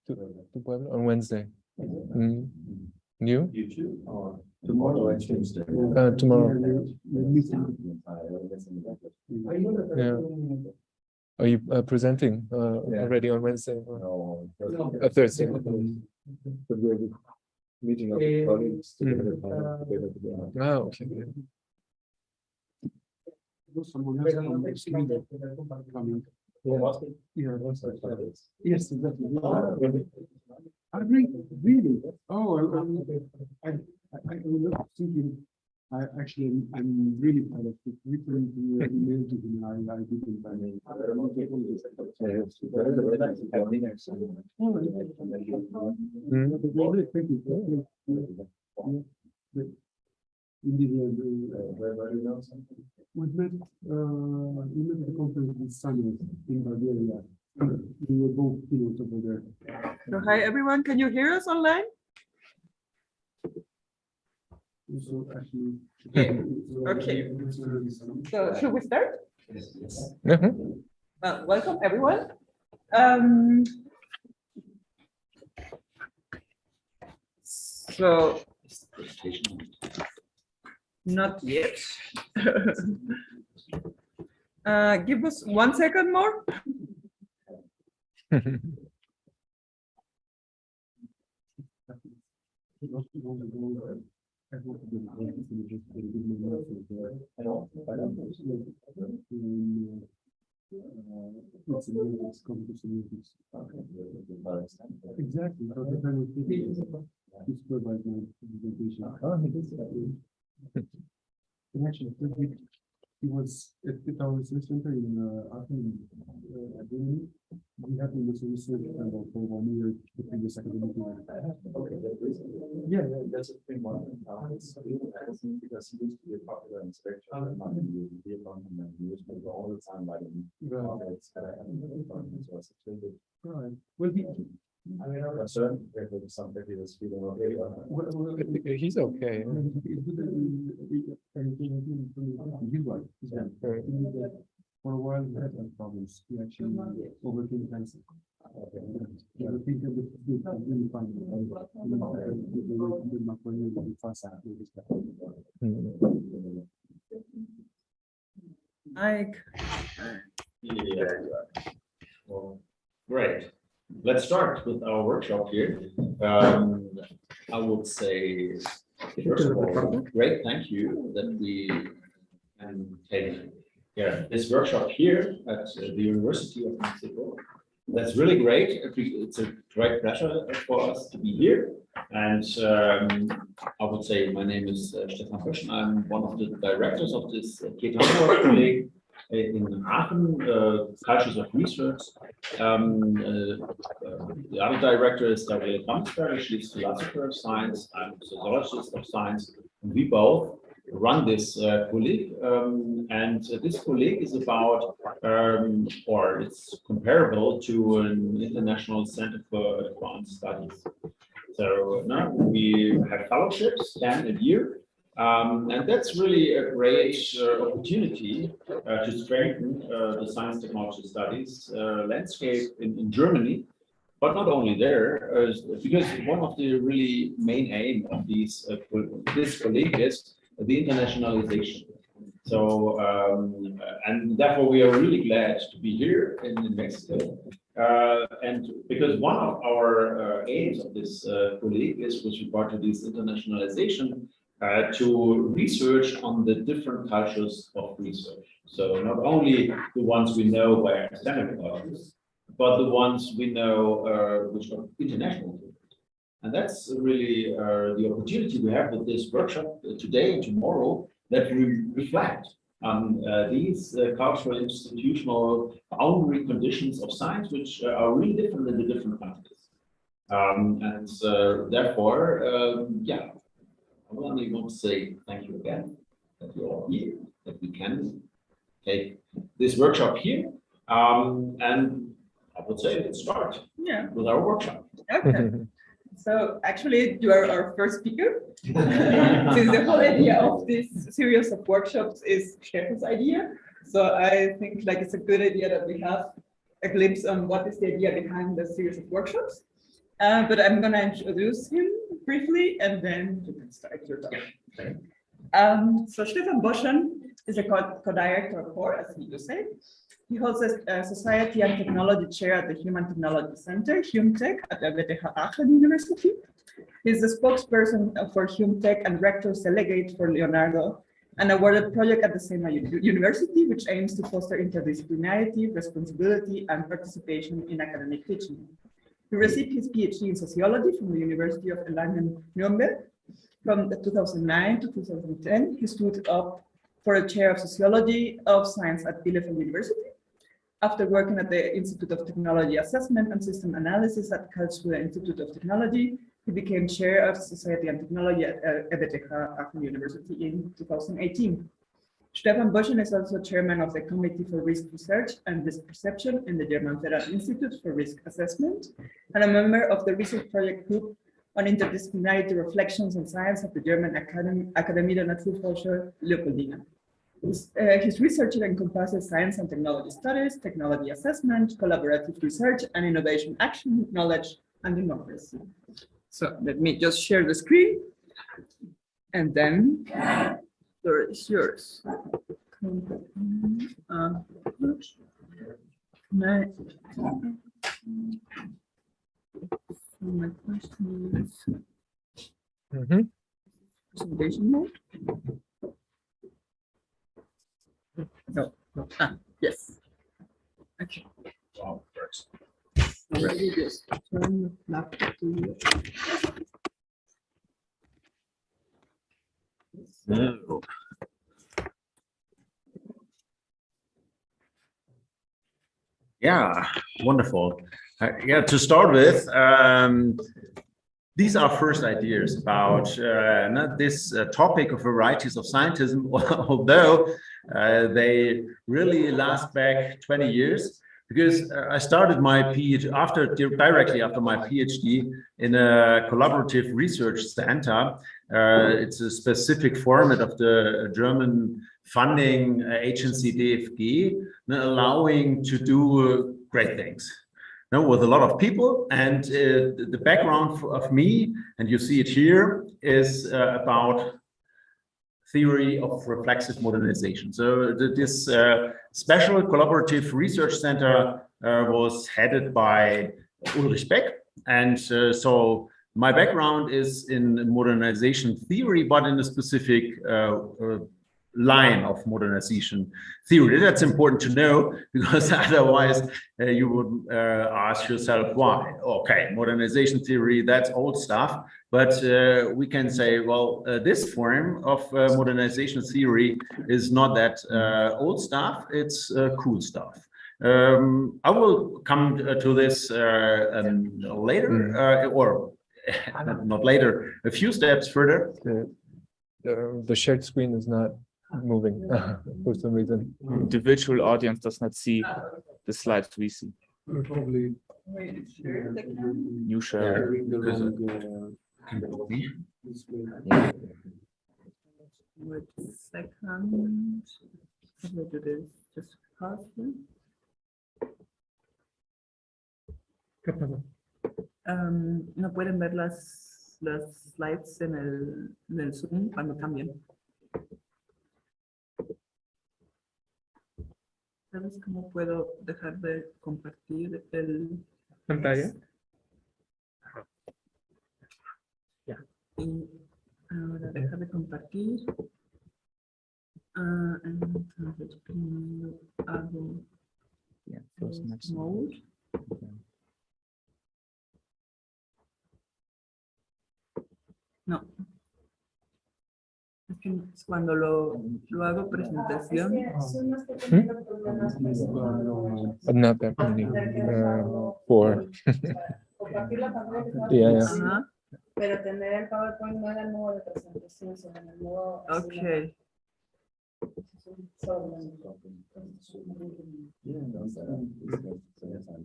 to Puebla on Wednesday. Mm. You? You too? Or tomorrow and Tuesday? Tomorrow. Yeah. Are you presenting already on Wednesday? Or? No, Thursday. but we're meeting of the colleagues together. Ah, okay. Yes, exactly. Are they really? Oh, I was thinking. I'm really proud of it. Returning to your email to him, I didn't buy it. Thank you. Indeed, we met at the conference this summer in Bulgaria. We were both keynotes over there. So, hi everyone, can you hear us online? So actually, Okay. So should we start? Yes. Welcome everyone. So not yet. Give us 1 second more. Exactly. Actually, he was at our research center in Aachen, Germany. We have been doing research for 1 year the previous academic year. Okay, Yeah, that's a thing one. Because he used to be a popular inspector in Vietnam and he used to go all the time by the right. Well, concerned with somebody that's feeling okay. He's okay. He's right. For a while, he had some problems. He actually overcame cancer. I think really fine. Mike. Yeah. Well, great. Let's start with our workshop here. I would say, first of all, great, thank you that we can take this workshop here at the University of Mexico. That's really great. It's a great pleasure for us to be here. And I would say my name is Stefan Pöschen. I'm one of the directors of this colleague in Aachen, Cultures of Research. The other director is Gabriele Kamsberger. She's philosopher of science. I'm a sociologist of science. And we both run this colleague. And this colleague is about, or it's comparable to an international center for advanced studies. So now we have fellowships, 10 a year. And that's really a great opportunity to strengthen the science technology studies landscape in Germany, but not only there, because one of the really main aim of this colleague is the internationalization. So, and therefore we are really glad to be here in Mexico. And because one of our aims of this colleague is with regard to this internationalization, to research on the different cultures of research. So not only the ones we know by academic cultures, but the ones we know which are international. And that's really the opportunity we have with this workshop today and tomorrow, that we reflect on these cultural institutional boundary conditions of science, which are really different in the different countries. And therefore, yeah. I only want to say thank you again that you're all here, that we can take this workshop here. And I would say let's start with our workshop. Okay. So actually, you are our first speaker. Since the whole idea of this series of workshops is Stefan's idea. So I think like it's a good idea that we have a glimpse on what is the idea behind the series of workshops. but I'm going to introduce him briefly, and then you can start your talk. So Stefan Boschen is a co-director of CORE, as he used to say. He holds a Society and Technology Chair at the Human Technology Center, HUMTech, at the WTH Aachen University. He's the spokesperson for HUMTech and Rector's Delegate for Leonardo, an awarded project at the same university, which aims to foster interdisciplinarity, responsibility, and participation in academic teaching. He received his PhD in sociology from the University of Erlangen-Nuremberg. From 2009 to 2010, he stood up for a chair of sociology of science at Bielefeld University. After working at the Institute of Technology Assessment and System Analysis at Karlsruhe Institute of Technology, he became chair of Society and Technology at WTH Aachen University in 2018. Stefan Boschen is also chairman of the Committee for Risk Research and Risk Perception in the German Federal Institute for Risk Assessment, and a member of the research project group on interdisciplinarity reflections on science at the German Akademie der Naturforscher Leopoldina. His research encompasses science and technology studies, technology assessment, collaborative research, and innovation action, knowledge, and democracy. So let me just share the screen, and then the floor is yours. My question is presentation mode. No. Yes. Okay. Wow, first. Already just turn the laptop to you. No. Yeah, wonderful. Yeah, to start with, these are first ideas about this topic of varieties of scientism, although they really last back 20 years, because I started my PhD directly after my PhD in a collaborative research center. It's a specific format of the German funding agency DFG, allowing to do great things. With a lot of people, and the background of me, and you see it here, is about theory of reflexive modernization. So this special collaborative research center was headed by Ulrich Beck, and so my background is in modernization theory, but in a specific line of modernization theory. That's important to know, because otherwise you would ask yourself why. Okay, modernization theory, that's old stuff, but we can say, well, this form of modernization theory is not that old stuff, it's cool stuff. I will come to this later, or not later, a few steps further. The shared screen is not moving for some reason. The virtual audience does not see the slides we see. Probably You share. Wait a second. How do I do this? Just pause here. No pueden ver las slides en el Zoom cuando cambian. ¿Sabes cómo puedo dejar de compartir el Pantalla. Y ahora dejar de compartir. Entonces primero hago mode. No. Es que cuando lo hago presentación. Not that many. Four. Yeah. Ajá. Pero tener el PowerPoint no en el modo de presentación, sino en el modo. Ok.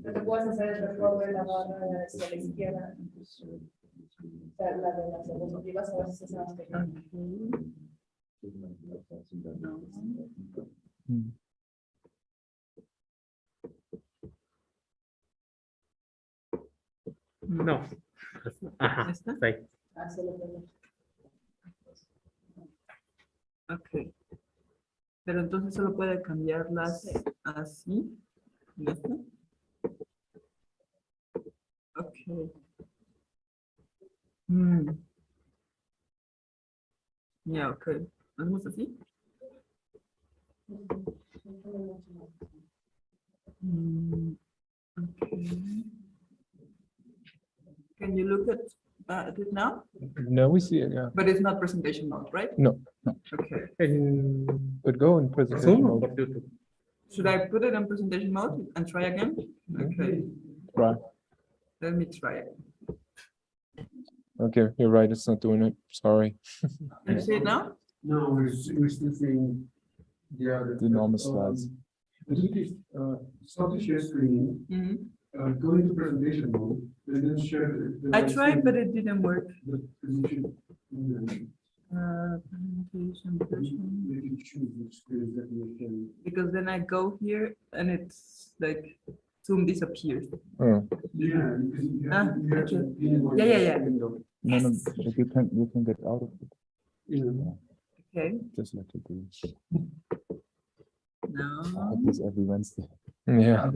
Lo que puedes hacer es recorrer la barra hacia la izquierda. La de las diapositivas, a veces es más pequeña. No. Ajá, ¿Esta? sí. Ah, solo tengo. Ok. Pero entonces solo puede cambiarlas así. ¿Y esta? Ok. Ya, ok. ¿Hacemos así? Okay. Can you look at it now? Now we see it, yeah. But it's not presentation mode, right? No, Okay. but go in presentation mode. Should I put it in presentation mode and try again? Okay. Right. Let me try it. Okay, you're right. It's not doing it. Sorry. You see it now? No, we're still seeing the other. The normal slides. Stop the share screen, go into presentation mode, and then share. I tried, but it didn't work. The position. Presentation version. You can choose which screens that you can. Because then I go here and it's like Zoom disappears. Oh, Yeah, because you Ah, have to. You have to okay. be in one Yeah, yeah, yeah. window. No, no, but you can get out of it. Yeah. Okay. Just like to do. I Now, have this every Wednesday. yeah.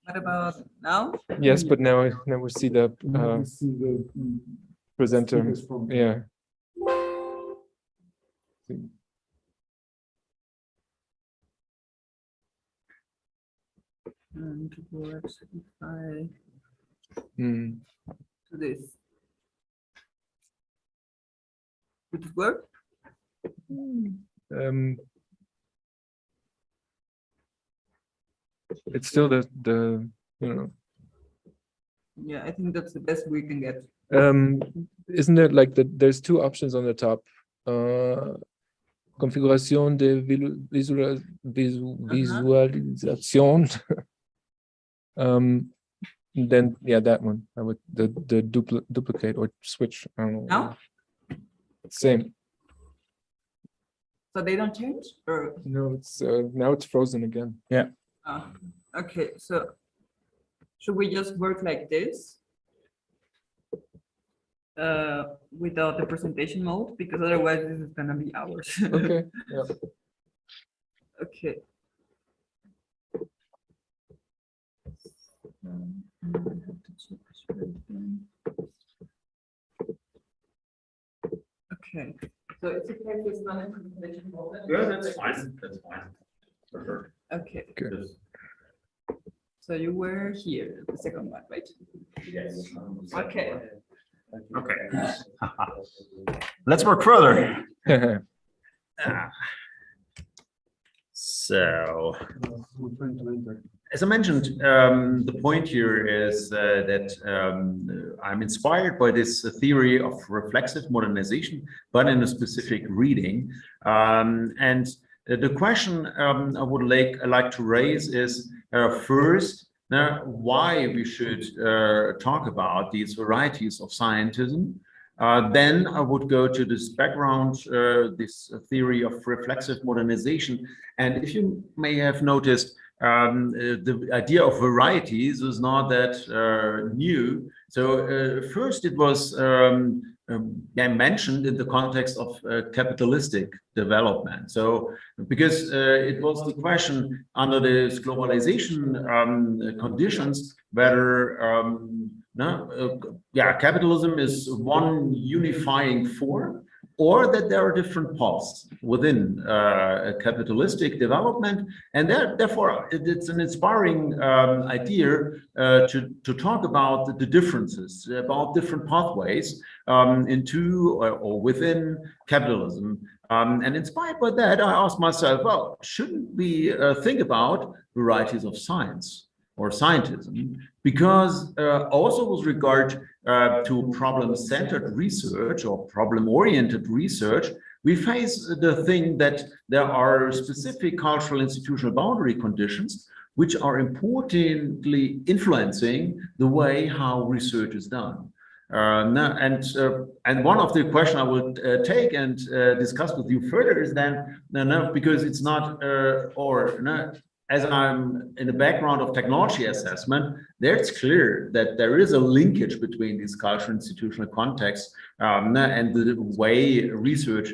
what about now? Yes, but now we see the Now you see the presenter. speakers from. Yeah. And it works if I Mm. do this. Did it work? It's still the you know. Yeah, I think that's the best we can get. Isn't it like that? There's two options on the top. Configuración de visualización. Then yeah, that one. I would the duplicate or switch. I don't know. Now? Same. So they don't change? Or No, it's now it's frozen again. Yeah. okay, so should we just work like this? Without the presentation mode, because otherwise this is gonna be hours. Okay. Yeah. Okay. I have to check this right again. Okay, so it's okay if it's not in presentation mode. Yeah, that's fine. That's fine. For sure. Okay, Okay. so you were here, the second one, right? Yes. Okay. Okay. Let's work further. So, We're trying to enter. as I mentioned, the point here is that I'm inspired by this theory of reflexive modernization, but in a specific reading. And the question I would like to raise is first, why we should talk about these varieties of scientism. Then I would go to this background, this theory of reflexive modernization. And if you may have noticed, the idea of varieties is not that new. So first it was mentioned in the context of capitalistic development. So because it was the question under this globalization conditions whether capitalism is one unifying form, or that there are different paths within capitalistic development, and therefore it's an inspiring idea to talk about the differences, about different pathways into or within capitalism. And inspired by that, I asked myself, well, shouldn't we think about varieties of science or scientism? Because also with regard to problem-centered research or problem-oriented research, we face the thing that there are specific cultural institutional boundary conditions which are importantly influencing the way how research is done. And one of the questions I would take and discuss with you further is then, because it's not as I'm in the background of technology assessment, there it's clear that there is a linkage between these cultural institutional contexts and the way research,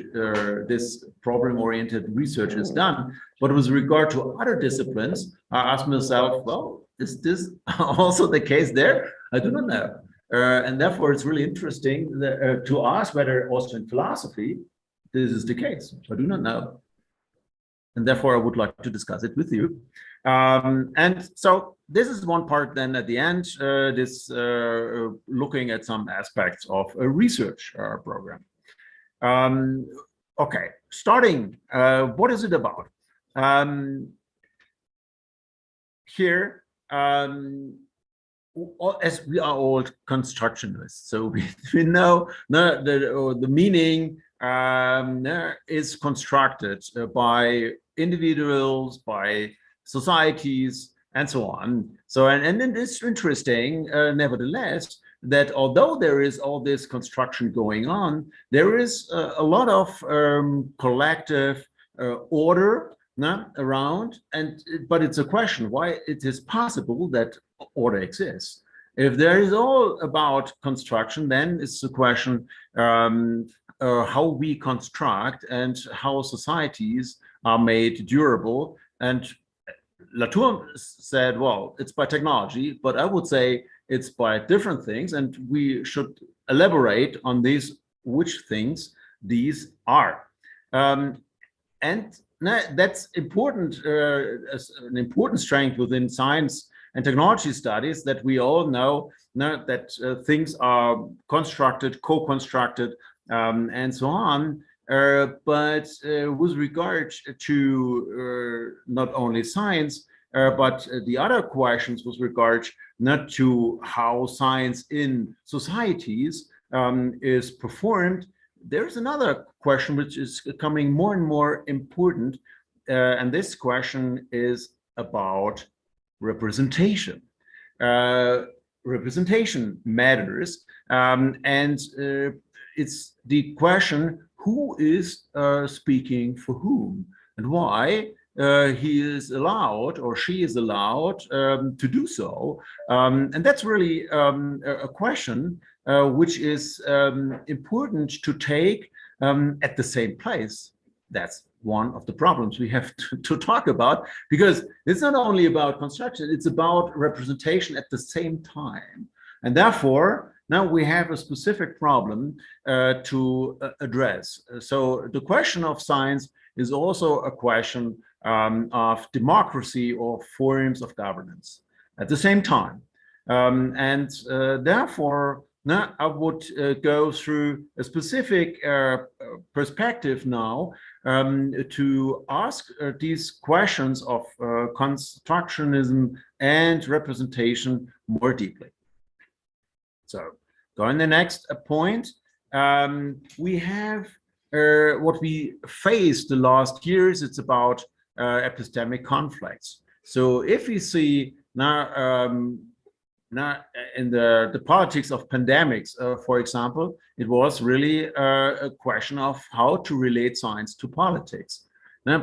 this problem-oriented research is done. But with regard to other disciplines, I ask myself, well, is this also the case there? I do not know. And therefore, it's really interesting that, to ask whether also in philosophy, this is the case. I do not know. And therefore, I would like to discuss it with you. And so this is one part then at the end, looking at some aspects of a research program. Okay, starting, what is it about? Here, as we are all constructionists, so we know the meaning is constructed by individuals, by societies, and so on. So, and it's interesting, nevertheless, that although there is all this construction going on, there is a lot of collective order around, but it's a question why it is possible that order exists. If there is all about construction, then it's a question how we construct and how societies are made durable. And Latour said, well, it's by technology, but I would say it's by different things, and we should elaborate on these, which things these are. And that's important, an important strength within science and technology studies, that we all know that things are constructed, co-constructed, and so on. But with regard to not only science, but the other questions with regard not to how science in societies is performed, there's another question which is becoming more and more important, and this question is about representation. Representation matters, and it's the question, who is speaking for whom, and why he is allowed or she is allowed to do so. And that's really a question which is important to take at the same place. That's one of the problems we have to talk about, because it's not only about construction, it's about representation at the same time. And therefore, now we have a specific problem to address. So the question of science is also a question of democracy or forms of governance at the same time. Therefore, now I would go through a specific perspective now to ask these questions of constructionism and representation more deeply. So, going to the next point, we have what we faced the last years. It's about epistemic conflicts. So, if we see now in the politics of pandemics, for example, it was really a question of how to relate science to politics.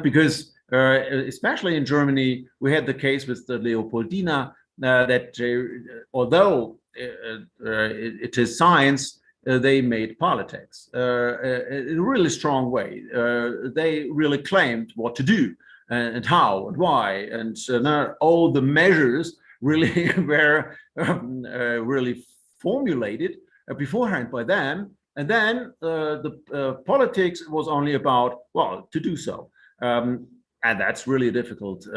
Because especially in Germany, we had the case with the Leopoldina that although it is science, they made politics in a really strong way. They really claimed what to do and how and why, and all the measures really were really formulated beforehand by them, and then the politics was only about, well, to do so, and that's really a difficult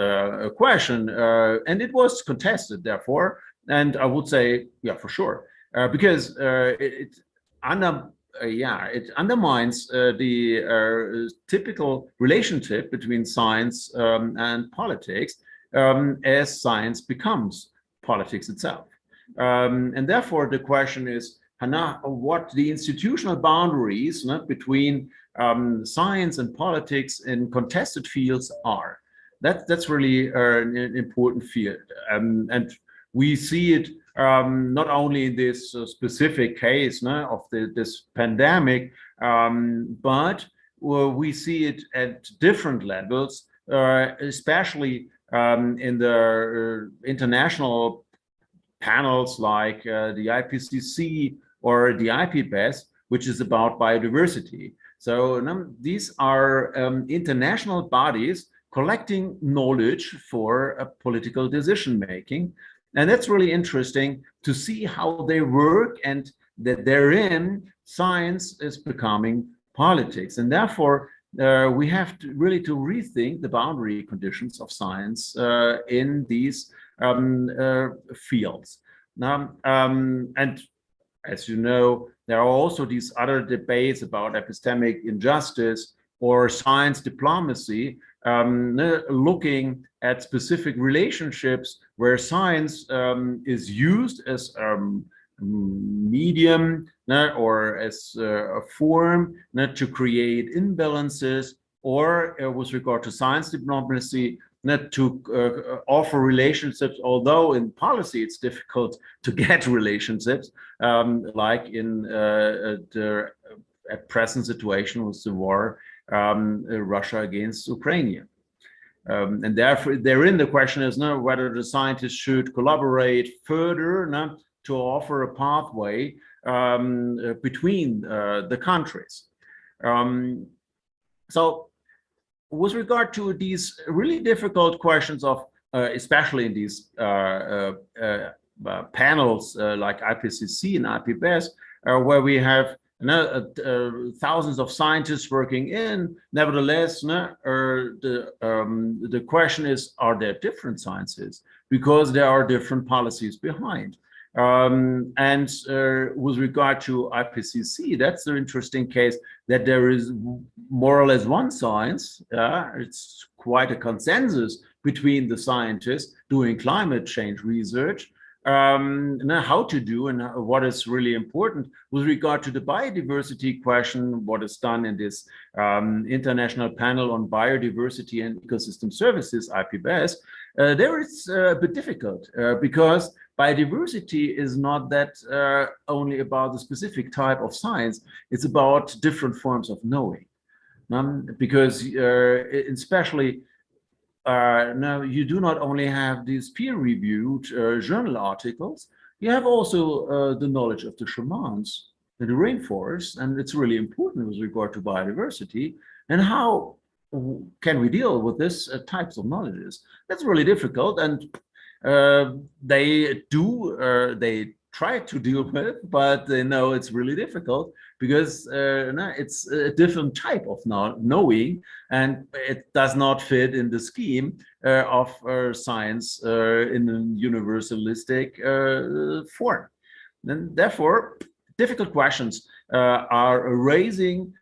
question, and it was contested, therefore, and I would say, yeah, for sure, because it undermines the typical relationship between science and politics, as science becomes politics itself. And therefore, the question is what the institutional boundaries between science and politics in contested fields are. That's really an important field. And we see it not only in this specific case of this pandemic, but we see it at different levels, especially in the international panels like the IPCC or the IPBES, which is about biodiversity. So these are international bodies collecting knowledge for political decision making. And that's really interesting to see how they work, and that therein science is becoming politics. And therefore, we have to really to rethink the boundary conditions of science in these fields. Now, and as you know, there are also these other debates about epistemic injustice or science diplomacy, looking at specific relationships where science is used as medium or as a form to create imbalances, or with regard to science diplomacy, to offer relationships, although in policy it's difficult to get relationships, like in the present situation with the war, Russia against Ukraine. And therefore, therein the question is whether the scientists should collaborate further to offer a pathway between the countries. So with regard to these really difficult questions of, especially in these panels like IPCC and IPBES, where we have thousands of scientists working in, nevertheless, the question is, are there different sciences? Because there are different policies behind. And with regard to IPCC, that's an interesting case that there is more or less one science. It's quite a consensus between the scientists doing climate change research, how to do and what is really important. With regard to the biodiversity question, what is done in this international panel on biodiversity and ecosystem services, IPBES, there it's a bit difficult because biodiversity is not that only about the specific type of science, it's about different forms of knowing. Because especially now you do not only have these peer-reviewed journal articles, you have also the knowledge of the shamans in the rainforest, and it's really important with regard to biodiversity. And how can we deal with this types of knowledges? That's really difficult, and they try to deal with, but they know it's really difficult because it's a different type of knowing, and it does not fit in the scheme of science in a universalistic form. And therefore, difficult questions are raising.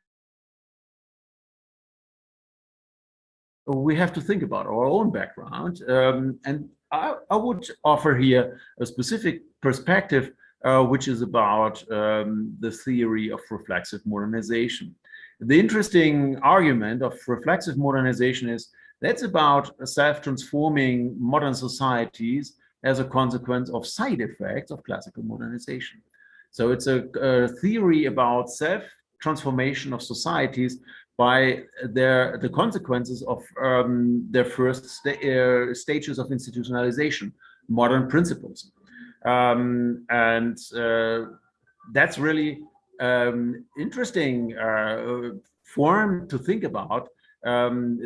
We have to think about our own background, and I would offer here a specific perspective, which is about the theory of reflexive modernization. The interesting argument of reflexive modernization is that's about self-transforming modern societies as a consequence of side effects of classical modernization. So it's a theory about self-transformation of societies by the consequences of their first stages of institutionalization, modern principles. And that's really interesting form to think about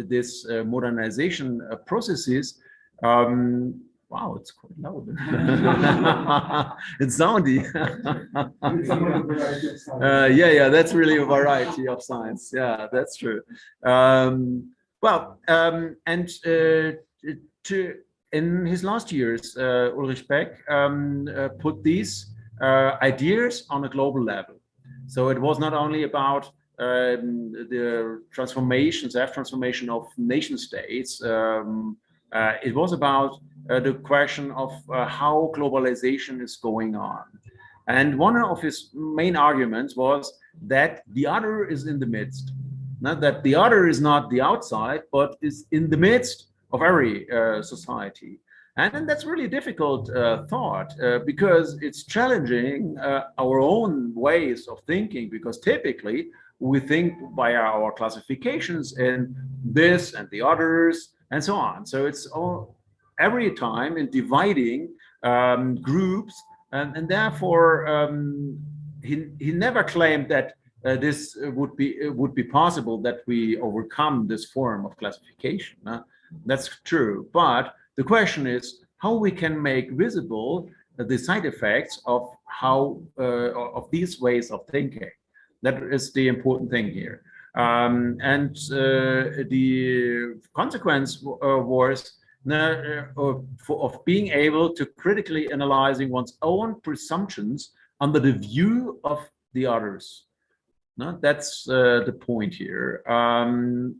this modernization processes. Wow, it's quite loud. It's soundy. Yeah, that's really a variety of science. Yeah, that's true. In his last years, Ulrich Beck put these ideas on a global level. So it was not only about the transformation, self-transformation of nation states. It was about the question of how globalization is going on. And one of his main arguments was that the other is in the midst. Not that the other is not the outside, but is in the midst of every society. And that's really difficult thought because it's challenging our own ways of thinking, because typically we think by our classifications in this and the others and so on. So it's all every time in dividing groups, and therefore he never claimed that this would be possible, that we overcome this form of classification. That's true, but the question is how we can make visible the side effects of how of these ways of thinking. That is the important thing here. And the consequence was of being able to critically analyzing one's own presumptions under the view of the others. No, that's the point here.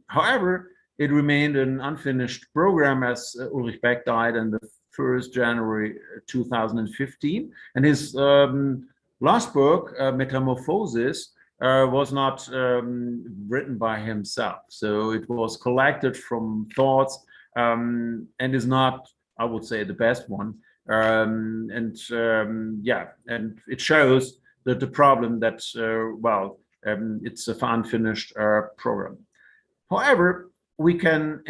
However, it remained an unfinished program, as Ulrich Beck died on the 1st January 2015, and his last book, Metamorphosis, was not written by himself. So it was collected from thoughts and is not, I would say, the best one. Yeah, and it shows that the problem that, well, it's an unfinished program. However, we can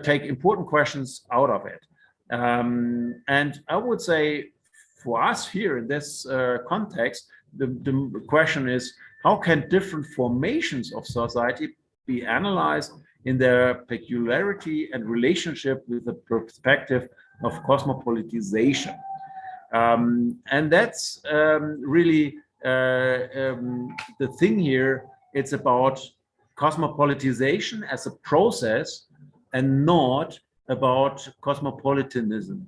take important questions out of it. And I would say for us here in this context, the question is, how can different formations of society be analyzed in their peculiarity and relationship with the perspective of cosmopolitization? And that's really the thing here. It's about cosmopolitization as a process and not about cosmopolitanism.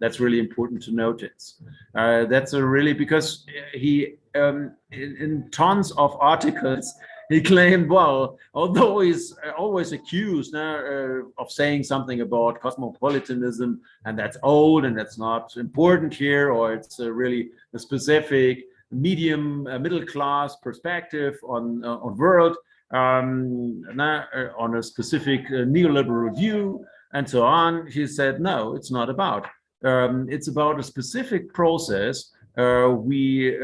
That's really important to notice. That's really because he, in tons of articles, he claimed, well, although he's always accused of saying something about cosmopolitanism, and that's old and that's not important here, or it's really a specific medium, middle class perspective on world, on a specific neoliberal view, and so on. He said, no, it's not about. It's about a specific process. We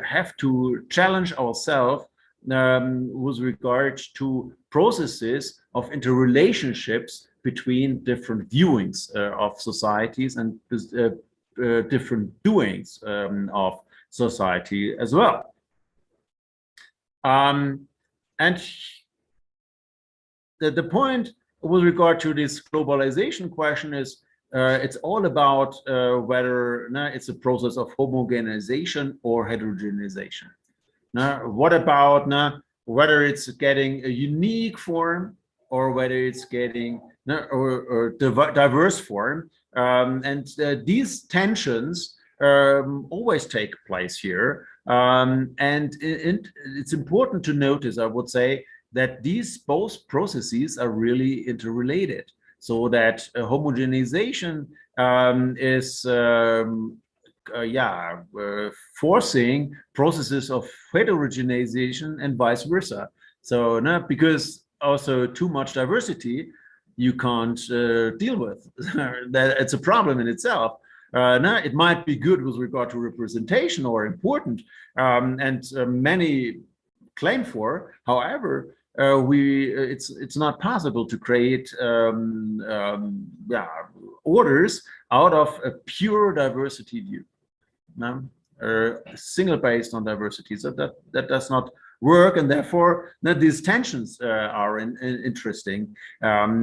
have to challenge ourselves with regard to processes of interrelationships between different viewings of societies and different doings of society as well. And the point with regard to this globalization question is, it's all about whether it's a process of homogenization or heterogenization. What about whether it's getting a unique form or whether it's getting or diverse form? And these tensions always take place here. And it's important to notice, I would say, that these both processes are really interrelated. So that homogenization is forcing processes of heterogenization and vice versa. So because also too much diversity you can't deal with. That it's a problem in itself. It might be good with regard to representation or important, and many claim for. However, it's not possible to create orders out of a pure diversity view, single based on diversity. So that does not work, and therefore these tensions are interesting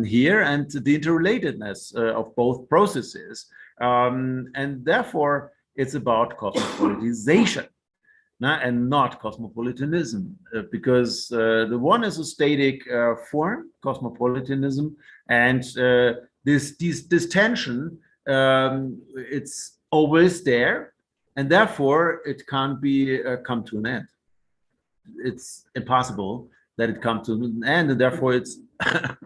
here, and the interrelatedness of both processes, and therefore it's about cosmopolitization. And not cosmopolitanism, because the one is a static form, cosmopolitanism, and this tension, it's always there, and therefore it can't be come to an end. It's impossible that it comes to an end, and therefore it's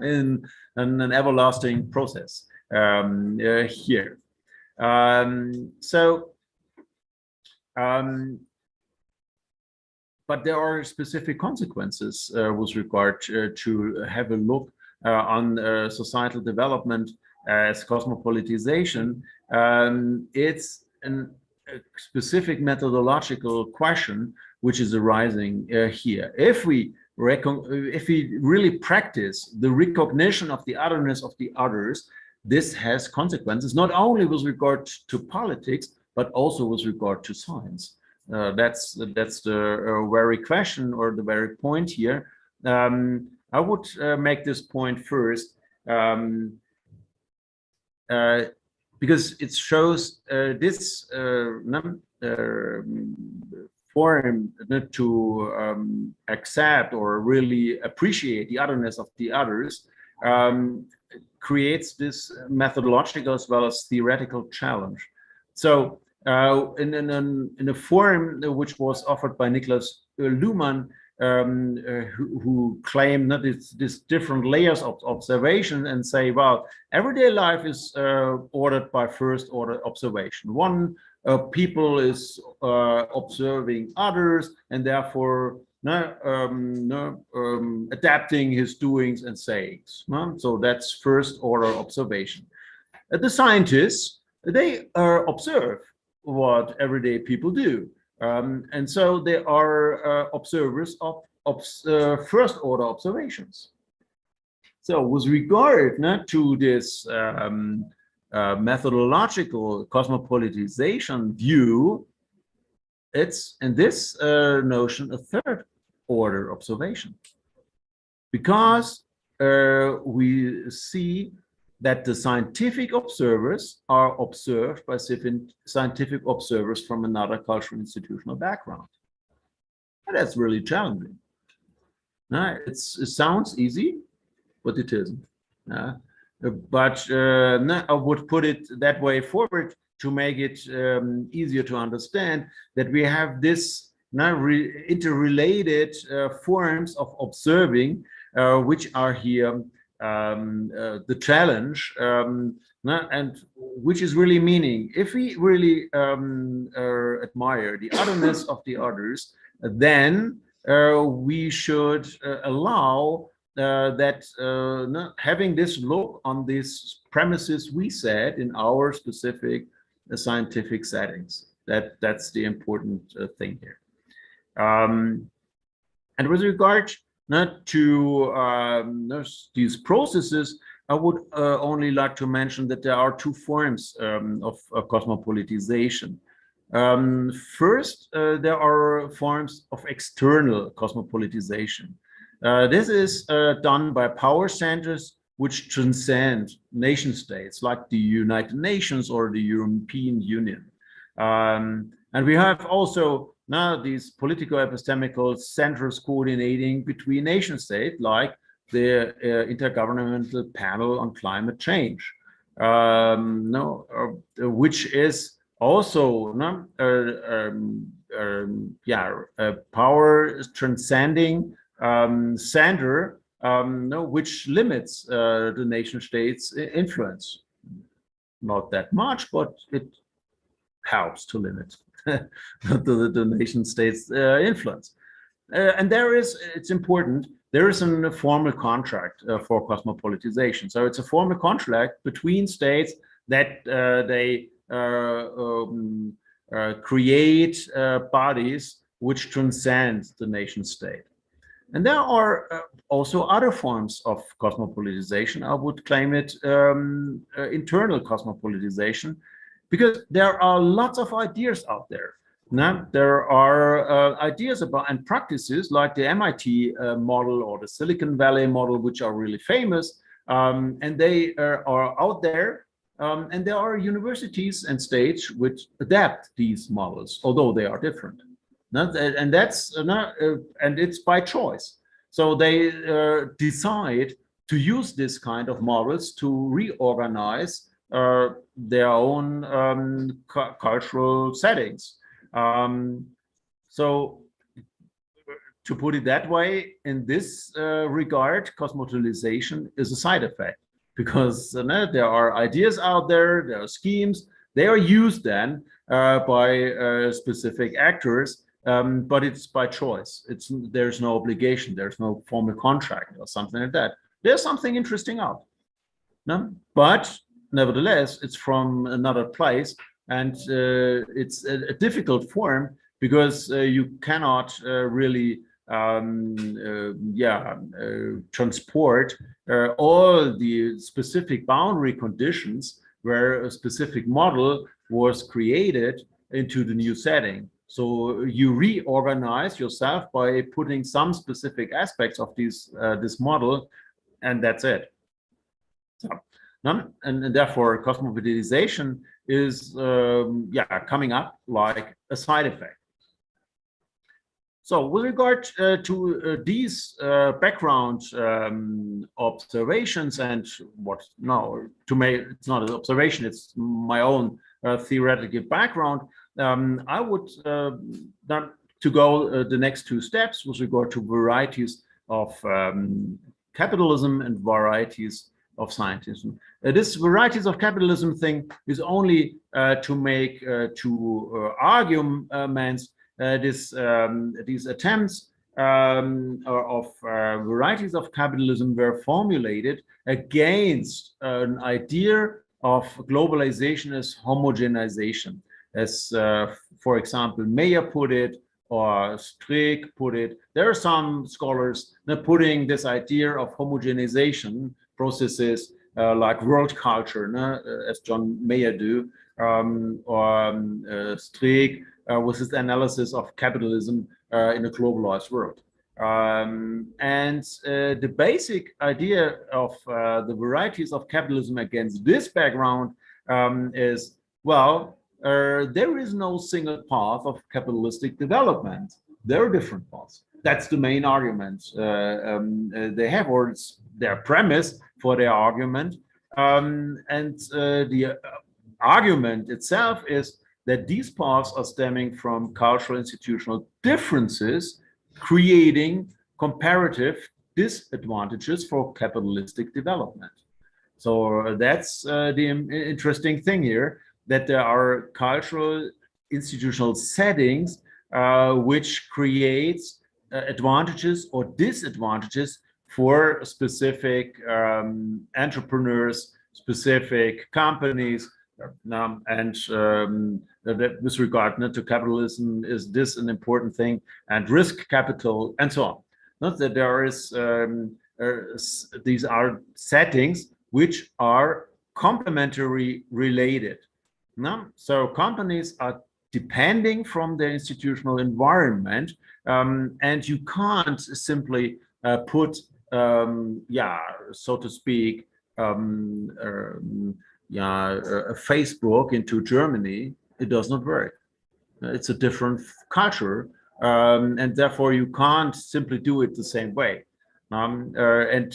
in an everlasting process here. But there are specific consequences with regard to have a look on societal development as cosmopolitization. It's a specific methodological question which is arising here. If we if we really practice the recognition of the otherness of the others, this has consequences, not only with regard to politics, but also with regard to science. That's the very question or the very point here. I would make this point first, because it shows this forum to accept or really appreciate the otherness of the others creates this methodological as well as theoretical challenge. So in a forum which was offered by Niklas Luhmann, who claim that it's this different layers of observation and say, well, everyday life is ordered by first order observation. One people is observing others and therefore adapting his doings and sayings. So that's first order observation. The scientists, they observe what everyday people do. And so they are observers of first order observations. So with regard to this methodological cosmopolitization view, it's in this notion a third order observation, because we see that the scientific observers are observed by scientific observers from another cultural institutional background. And that's really challenging. It sounds easy, but it isn't. But I would put it that way forward to make it easier to understand that we have this interrelated forms of observing, which are here the challenge, and which is really meaning, if we really admire the otherness of the others, then we should allow that having this look on these premises we set in our specific scientific settings. That's the important thing here. And with regard to these processes, I would only like to mention that there are two forms of cosmopolitization. First, there are forms of external cosmopolitization. This is done by power centers which transcend nation states, like the United Nations or the European Union. And we have also now these political epistemical centers coordinating between nation states, like the Intergovernmental Panel on Climate Change, which is also a power transcending center, which limits the nation states' influence. Not that much, but it helps to limit the nation states' influence. And it's important, there is a formal contract for cosmopolitization. So it's a formal contract between states that they create bodies which transcend the nation state. And there are also other forms of cosmopolitization. I would claim it internal cosmopolitization, because there are lots of ideas out there. Now, there are ideas about and practices like the MIT model or the Silicon Valley model, which are really famous, and they are out there. And there are universities and states which adapt these models, although they are different. And that's and it's by choice. So they decide to use this kind of models to reorganize their own cultural settings. So to put it that way, in this regard, cosmopolitization is a side effect, because there are ideas out there, there are schemes, they are used then by specific actors, but it's by choice. There's no obligation, there's no formal contract or something like that. There's something interesting out. But nevertheless, it's from another place, and it's a difficult form, because you cannot really transport all the specific boundary conditions where a specific model was created into the new setting. So you reorganize yourself by putting some specific aspects of this model, and that's it. So, and therefore, cosmopolitization is coming up like a side effect. So with regard to these background observations and it's not an observation, it's my own theoretical background. I would to go the next two steps with regard to varieties of capitalism and varieties of scientism. This varieties of capitalism thing is only to make two arguments. These attempts of varieties of capitalism were formulated against an idea of globalization as homogenization, as for example Mayer put it, or Streeck put it. There are some scholars that putting this idea of homogenization processes like world culture, as John Mayer do, or Streeck with his analysis of capitalism in a globalized world. The basic idea of the varieties of capitalism against this background is, well, there is no single path of capitalistic development. There are different paths. That's the main argument they have, or it's their premise for their argument. The argument itself is that these paths are stemming from cultural institutional differences, creating comparative disadvantages for capitalistic development. So that's the interesting thing here, that there are cultural institutional settings which creates advantages or disadvantages for specific entrepreneurs, specific companies, and that with regard to capitalism, is this an important thing, and risk capital, and so on. Not that there is these are settings which are complementary related. So companies are depending from their institutional environment, and you can't simply put so to speak a Facebook into Germany. It does not work. It's a different culture, and therefore you can't simply do it the same way. And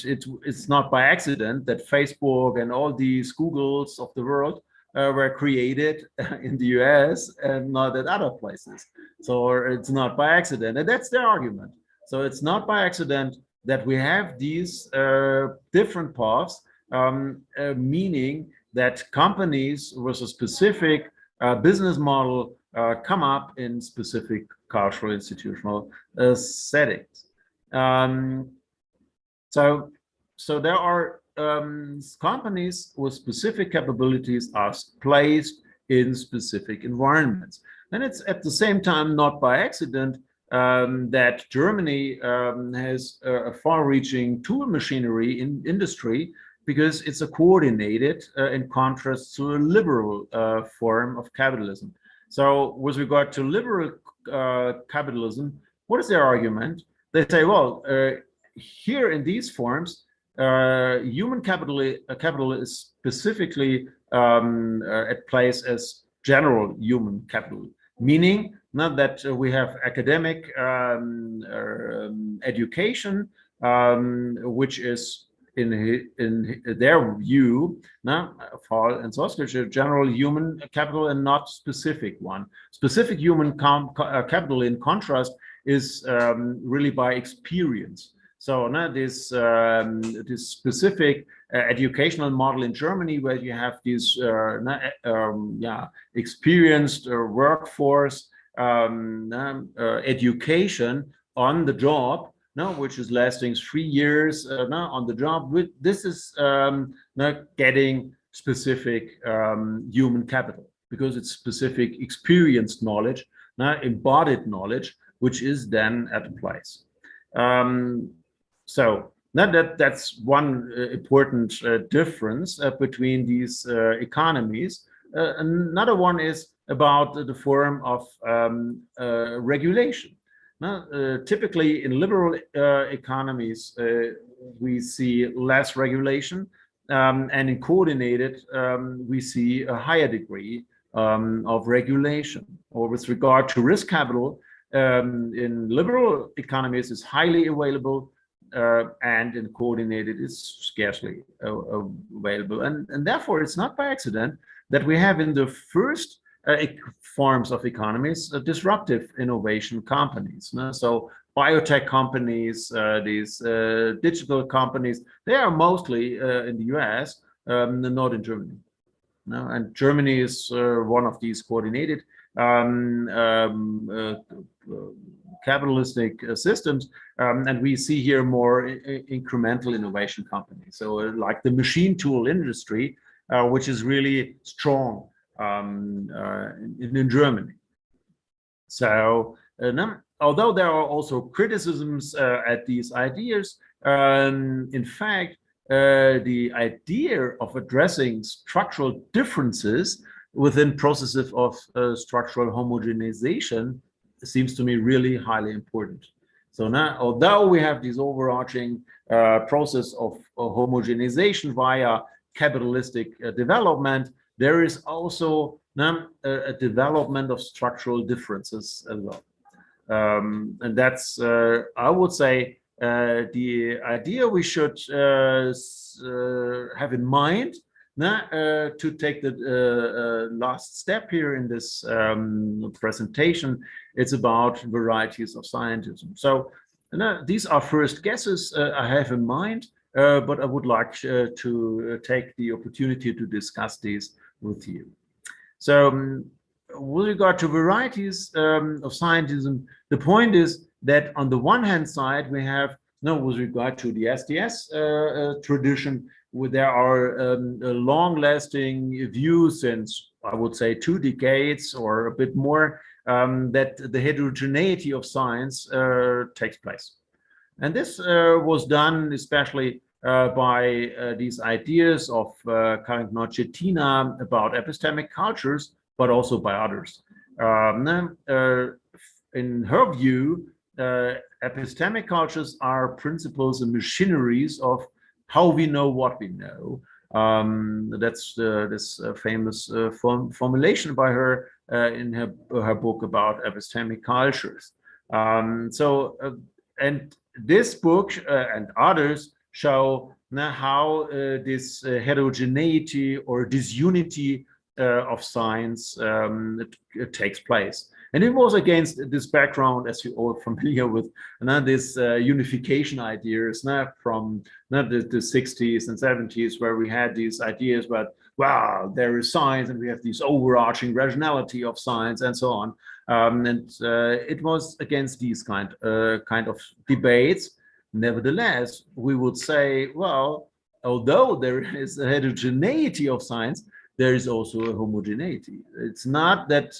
it's not by accident that Facebook and all these Googles of the world were created in the US and not at other places. So it's not by accident, and that's their argument. So it's not by accident that we have these different paths, meaning that companies with a specific business model come up in specific cultural institutional settings. So there are companies with specific capabilities are placed in specific environments. And it's at the same time not by accident that Germany has a far-reaching tool machinery in industry, because it's a coordinated in contrast to a liberal form of capitalism. So with regard to liberal capitalism, what is their argument? They say, well, here in these forms, human capital is specifically at place as general human capital, meaning not that we have academic education, which is in their view, Fall and Soskich, general human capital and not specific one. Specific human capital, in contrast, is really by experience. So this specific educational model in Germany, where you have this experienced workforce education on the job, which is lasting 3 years on the job. This is getting specific human capital, because it's specific experienced knowledge, embodied knowledge, which is then at place. So that's one important difference between these economies. Another one is about the form of regulation. Typically, in liberal economies, we see less regulation, and in coordinated, we see a higher degree of regulation. Or with regard to risk capital, in liberal economies, is highly available, and in coordinated, is scarcely available. And therefore, it's not by accident that we have in the first forms of economies disruptive innovation companies. So biotech companies, these digital companies, they are mostly in the US, not in Germany. And Germany is one of these coordinated capitalistic systems, and we see here more incremental innovation companies. So like the machine tool industry, which is really strong in Germany. So although there are also criticisms at these ideas, in fact, the idea of addressing structural differences within processes of structural homogenization seems to me really highly important. So now, although we have this overarching process of homogenization via capitalistic development, there is also a development of structural differences as well. And that's, I would say, the idea we should have in mind to take the last step here in this presentation. It's about varieties of scientism. So these are first guesses I have in mind, but I would like to take the opportunity to discuss these with you. So with regard to varieties of scientism, the point is that on the one hand side, we have, with regard to the SDS tradition, where there are long-lasting views since, I would say, 2 decades or a bit more, that the heterogeneity of science takes place. And this was done especially by these ideas of Karin Gnocettina about epistemic cultures, but also by others. In her view, epistemic cultures are principles and machineries of how we know what we know. That's this famous formulation by her in her book about epistemic cultures. And this book and others show how this heterogeneity or disunity of science takes place. And it was against this background, as you're all familiar with, this unification ideas from the 60s and 70s, where we had these ideas about, wow, there is science and we have this overarching rationality of science and so on. It was against these kind of debates. Nevertheless, we would say, well, although there is a heterogeneity of science, there is also a homogeneity. It's not that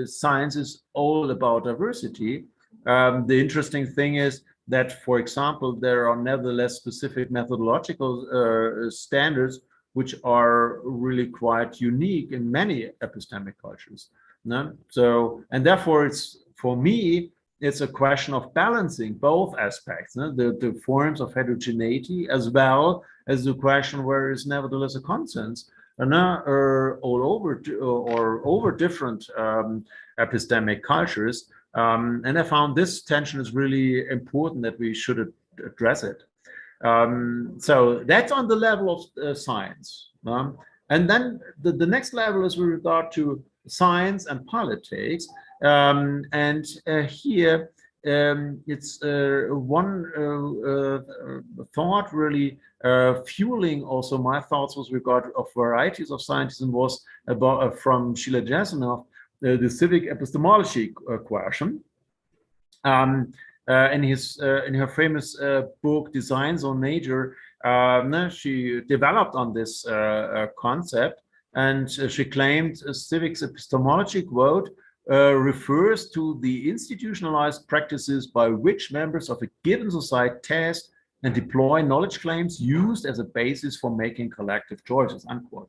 science is all about diversity. The interesting thing is that, for example, there are nevertheless specific methodological standards which are really quite unique in many epistemic cultures. So, and therefore, it's, for me, it's a question of balancing both aspects, the forms of heterogeneity, as well as the question where is nevertheless a consensus all over or over different epistemic cultures. And I found this tension is really important, that we should address it. So that's on the level of science. And then the next level is with regard to science and politics. And here it's one thought really fueling also my thoughts with regard of varieties of scientism was about from Sheila Jasanoff, the civic epistemology question. In her famous book Designs on Nature, she developed on this concept, and she claimed a civics epistemology, quote, refers to the institutionalized practices by which members of a given society test and deploy knowledge claims used as a basis for making collective choices, unquote.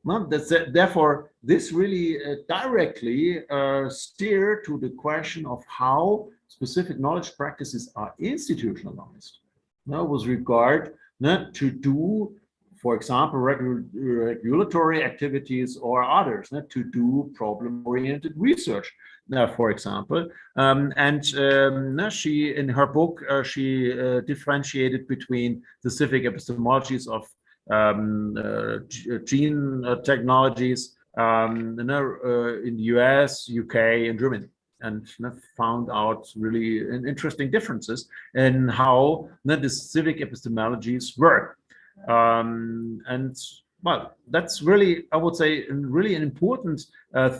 No, therefore, this really directly steer to the question of how specific knowledge practices are institutionalized. Now, with regard to do, for example, regulatory activities or others, to do problem-oriented research, for example. She, in her book, she differentiated between the civic epistemologies of gene technologies in the US, UK, and Germany, and found out really interesting differences in how the civic epistemologies work. And well, that's really, I would say, really an important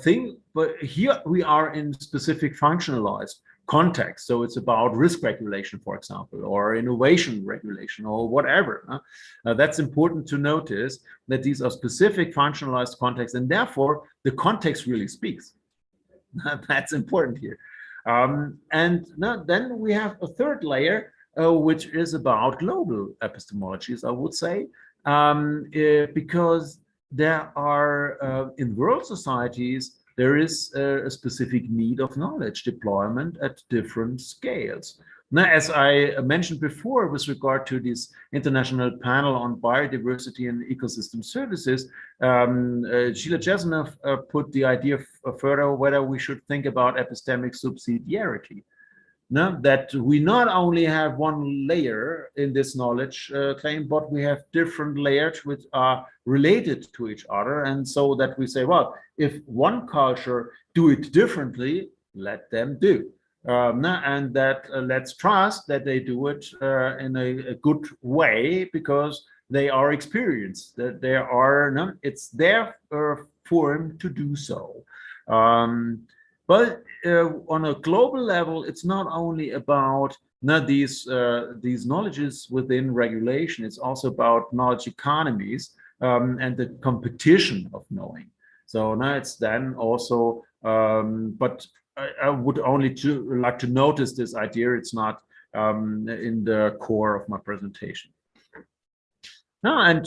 thing. But here we are in specific functionalized context. So it's about risk regulation, for example, or innovation regulation, or whatever. That's important to notice that these are specific functionalized contexts, and therefore the context really speaks. That's important here. And then we have a third layer, which is about global epistemologies, I would say, because there are, in world societies, there is a specific need of knowledge deployment at different scales. Now, as I mentioned before, with regard to this international panel on biodiversity and ecosystem services, Sheila Jesnoff put the idea further whether we should think about epistemic subsidiarity. Now, that we not only have one layer in this knowledge claim, but we have different layers which are related to each other. And so that we say, well, if one culture do it differently, let them do. And that let's trust that they do it in a good way because they are experienced, that they are, it's their form to do so. But on a global level, it's not only about these knowledges within regulation, it's also about knowledge economies and the competition of knowing. So now it's then also, but I would only like to notice this idea. It's not in the core of my presentation. Now, and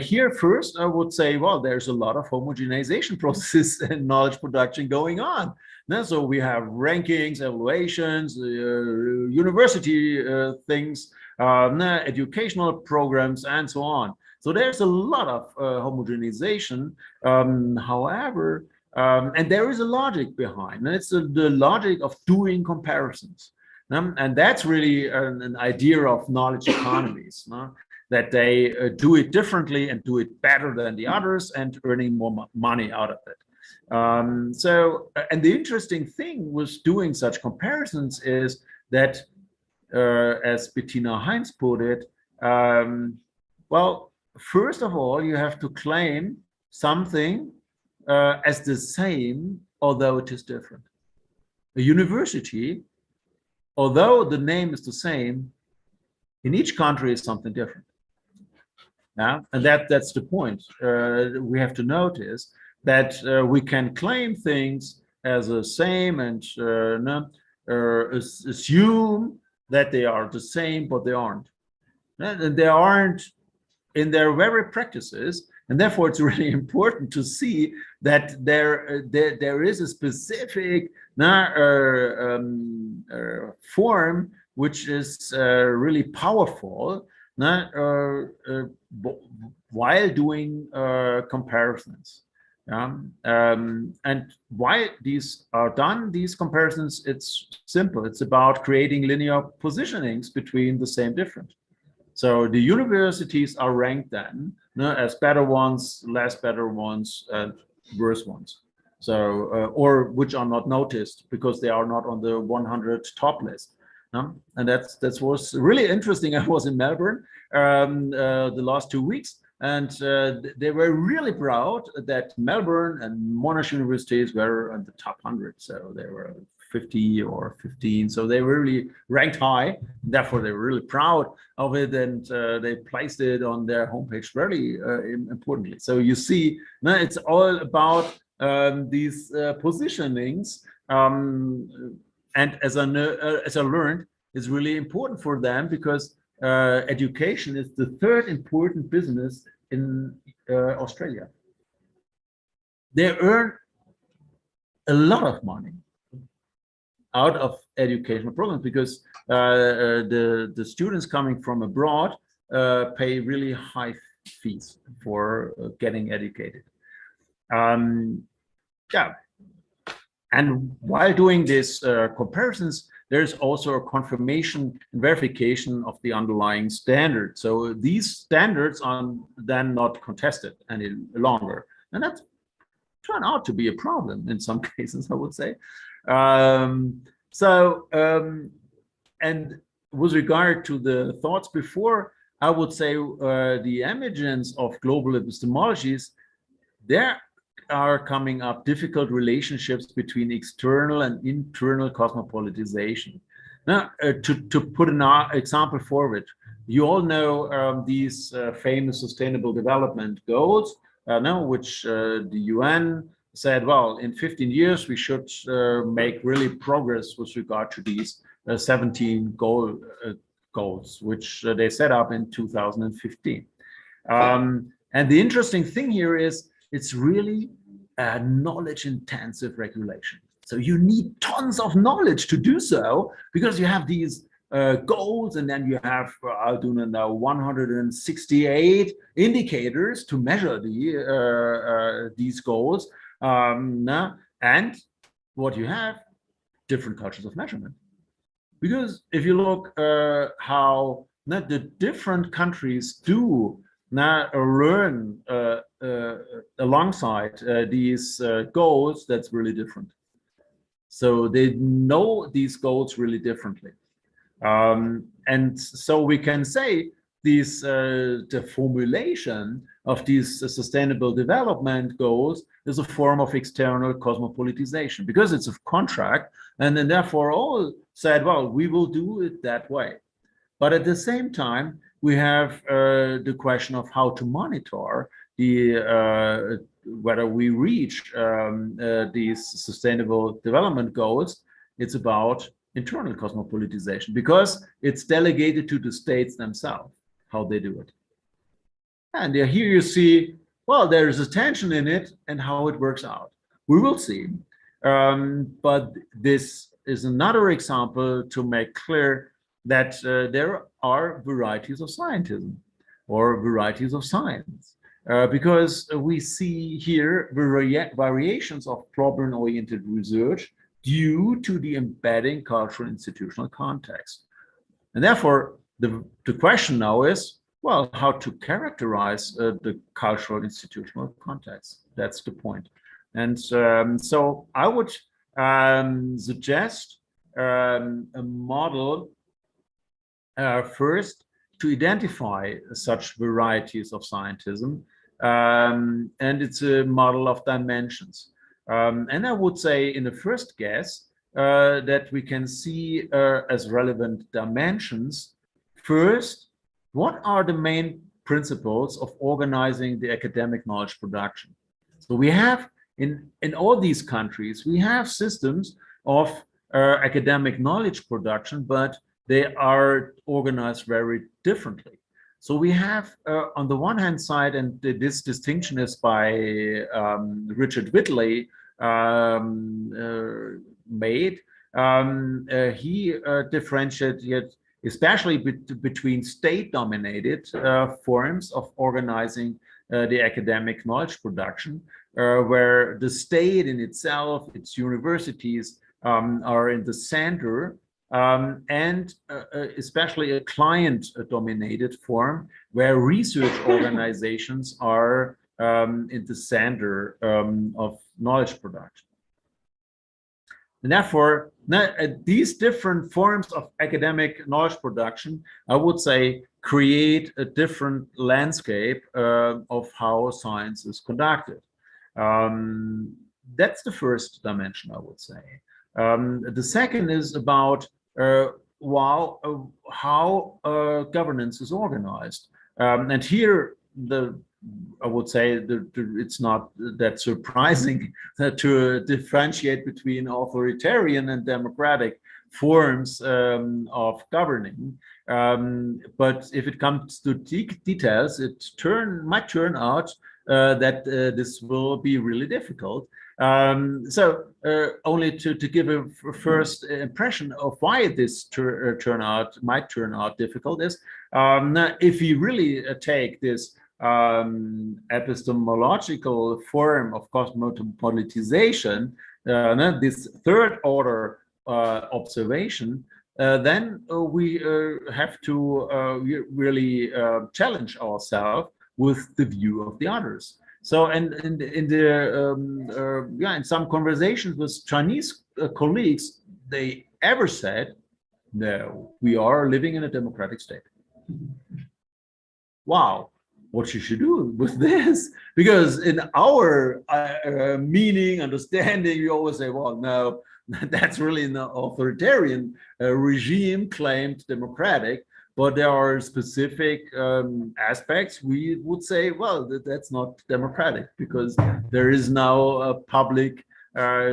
here first, I would say, well, there's a lot of homogenization processes and knowledge production going on. Now, so we have rankings, evaluations, university things, educational programs, and so on. So there's a lot of homogenization. However, and there is a logic behind, and it's the logic of doing comparisons. And that's really an idea of knowledge economies, that they do it differently and do it better than the others and earning more money out of it. And the interesting thing with doing such comparisons is that, as Bettina Heinz put it, well, first of all, you have to claim something as the same, although it is different. A university, although the name is the same, in each country is something different. Yeah, and that's the point. We have to notice that we can claim things as the same and assume that they are the same, but they aren't. And they aren't in their very practices. And therefore, it's really important to see that there is a specific form which is really powerful while doing comparisons. And why these are done, these comparisons, it's simple. It's about creating linear positionings between the same different. So the universities are ranked then as better ones, less better ones, and worse ones. So, or which are not noticed because they are not on the 100 top list. And that was really interesting. I was in Melbourne the last 2 weeks, and they were really proud that Melbourne and Monash universities were on the top 100. So they were 50 or 15. So they were really ranked high. Therefore, they were really proud of it, and they placed it on their homepage very importantly. So you see, it's all about these positionings, and as I learned, is really important for them because education is the third important business in Australia. They earn a lot of money out of educational programs because the students coming from abroad pay really high fees for getting educated. Yeah, and while doing these comparisons, there's also a confirmation and verification of the underlying standard. So these standards are then not contested any longer, and that turned out to be a problem in some cases, I would say. And with regard to the thoughts before, I would say the emergence of global epistemologies, there are coming up difficult relationships between external and internal cosmopolitization. Now, to put an example forward, you all know these famous sustainable development goals, now which the UN said, well, in 15 years, we should make really progress with regard to these 17 goals, which they set up in 2015. And the interesting thing here is it's really a knowledge-intensive regulation. So you need tons of knowledge to do so because you have these goals, and then you have, I do not know, 168 indicators to measure these goals. And what you have, different cultures of measurement. Because if you look how the different countries do learn alongside these goals, that's really different. So they know these goals really differently. And so we can say the formulation of these sustainable development goals is a form of external cosmopolitization because it's a contract, and then therefore all said, well, we will do it that way. But at the same time, we have the question of how to monitor the whether we reach these sustainable development goals. It's about internal cosmopolitization because it's delegated to the states themselves how they do it. And here you see, well, there is a tension in it and how it works out. We will see. But this is another example to make clear that there are varieties of scientism or varieties of science, because we see here variations of problem-oriented research due to the embedding cultural institutional context. And therefore, the question now is, well, how to characterize the cultural institutional context. That's the point. And so I would suggest a model first to identify such varieties of scientism, and it's a model of dimensions. And I would say in the first guess that we can see as relevant dimensions, first, what are the main principles of organizing the academic knowledge production? So we have in all these countries, we have systems of academic knowledge production, but they are organized very differently. So we have on the one hand side, and this distinction is by Richard Whitley made, he differentiated especially between state-dominated forms of organizing the academic knowledge production, where the state in itself, its universities are in the center, and especially a client-dominated form where research organizations are in the center of knowledge production. And therefore, these different forms of academic knowledge production, I would say, create a different landscape of how science is conducted. That's the first dimension, I would say. The second is about how governance is organized. And here, the I would say that it's not that surprising to differentiate between authoritarian and democratic forms of governing. But if it comes to details, it might turn out that this will be really difficult. Only to give a first impression of why this might turn out difficult is if you really take this epistemological form of cosmopolitization, this third order observation, then we have to really challenge ourselves with the view of the others. So, and in some conversations with Chinese colleagues, they ever said, "No, we are living in a democratic state." Wow, what you should do with this? Because in our meaning, understanding, we always say, "Well, no, that's really an authoritarian regime claimed democratic." But there are specific aspects we would say, well, that's not democratic, because there is now a public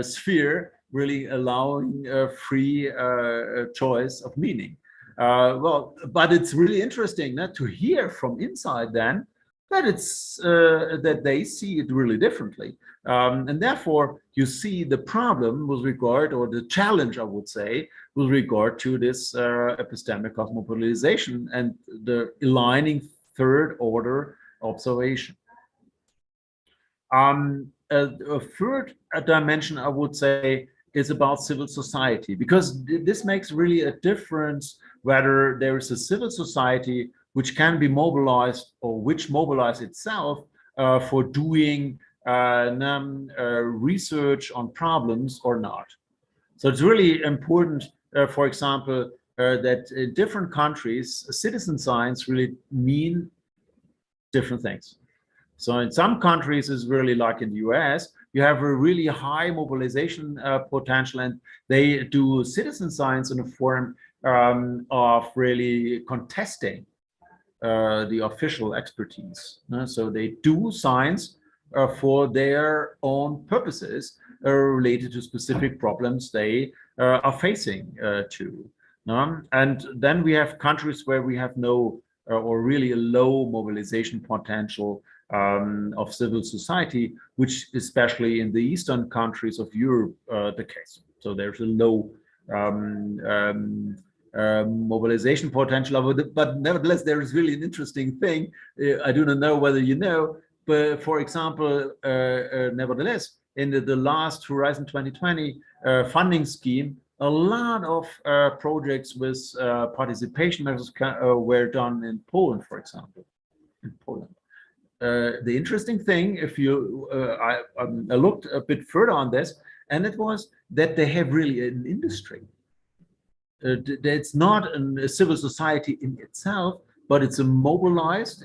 sphere really allowing a free choice of meaning. Well, but it's really interesting to hear from inside then that it's that they see it really differently. And therefore, you see the problem with regard, or the challenge, I would say, with regard to this epistemic cosmopolitization and the aligning third order observation. A third dimension, I would say, is about civil society, because this makes really a difference whether there is a civil society which can be mobilized or which mobilize itself for doing research on problems or not. So it's really important, for example, that in different countries, citizen science really mean different things. So in some countries, it's really like in the US, you have a really high mobilization potential, and they do citizen science in a form of really contesting the official expertise. So they do science for their own purposes related to specific problems they are facing to. And then we have countries where we have no or really a low mobilization potential of civil society, which especially in the eastern countries of Europe the case. So there's a low mobilization potential, but nevertheless there is really an interesting thing. I do not know whether you know, but for example, nevertheless, in the last Horizon 2020 funding scheme, a lot of projects with participation measures were done in Poland, for example, in Poland. The interesting thing, if you, I looked a bit further on this, and it was that they have really an industry. It's not a civil society in itself, but it's a mobilized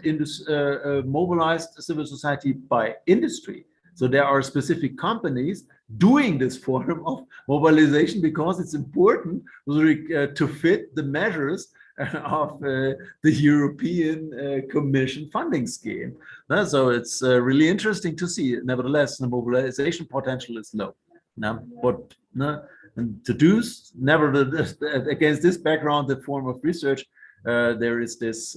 civil society by industry. So there are specific companies doing this form of mobilization because it's important to fit the measures of the European Commission funding scheme. So it's really interesting to see. Nevertheless, the mobilization potential is low. But and to do, nevertheless, against this background, the form of research, there is this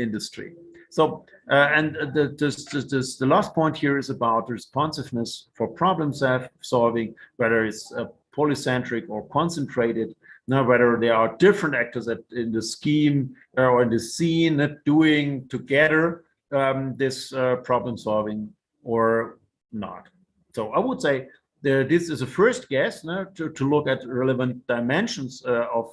industry. So, and the last point here is about responsiveness for problem solving, whether it's polycentric or concentrated. Now, whether there are different actors in the scheme or in the scene doing together this problem solving or not. So I would say this is a first guess to look at relevant dimensions of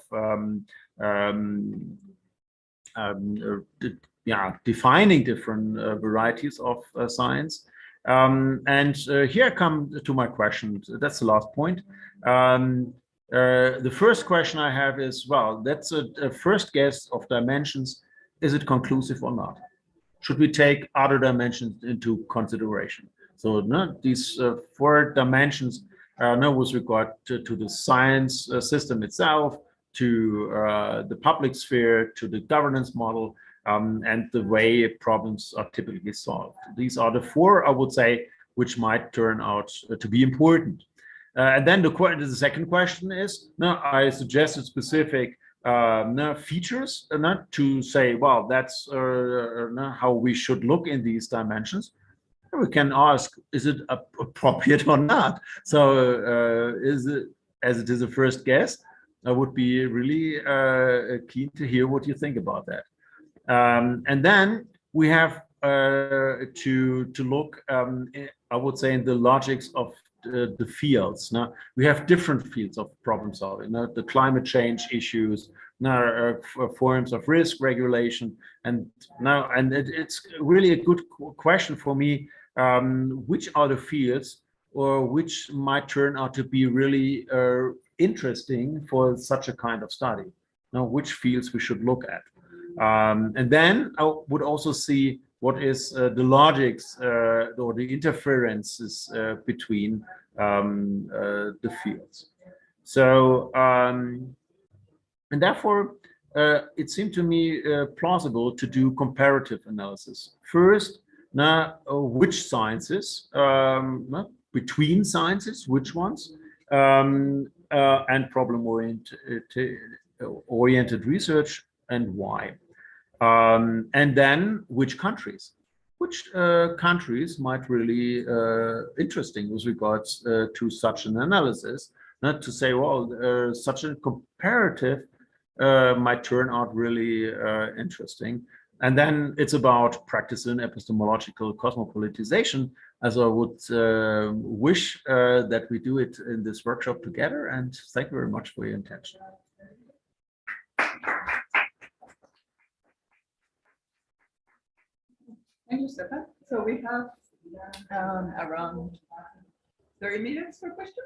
defining different varieties of science. And here I come to my question. That's the last point. The first question I have is, well, that's a first guess of dimensions. Is it conclusive or not? Should we take other dimensions into consideration? So these 4 dimensions with regard to the science system itself, to the public sphere, to the governance model, and the way problems are typically solved. These are the four, I would say, which might turn out to be important. And then the second question is, I suggested specific features to say, well, that's how we should look in these dimensions. We can ask, is it appropriate or not? So is it, as it is a first guess, I would be really keen to hear what you think about that. And then we have to look, I would say, in the logics of the fields. Now, we have different fields of problem solving. The climate change issues, forms of risk regulation, and it's really a good question for me. Which are the fields, or which might turn out to be really interesting for such a kind of study? Now, which fields we should look at, and then I would also see what is the logics or the interferences between the fields. So, and therefore, it seemed to me plausible to do comparative analysis. First, which sciences, between sciences, which ones, and problem-oriented research, and why. And then which countries might really interesting with regards to such an analysis. Not to say, well, such a comparative might turn out really interesting. And then it's about practice in epistemological cosmopolitization, as I would wish that we do it in this workshop together. And thank you very much for your attention. Thank you, Stefan. So we have around 30 minutes for questions.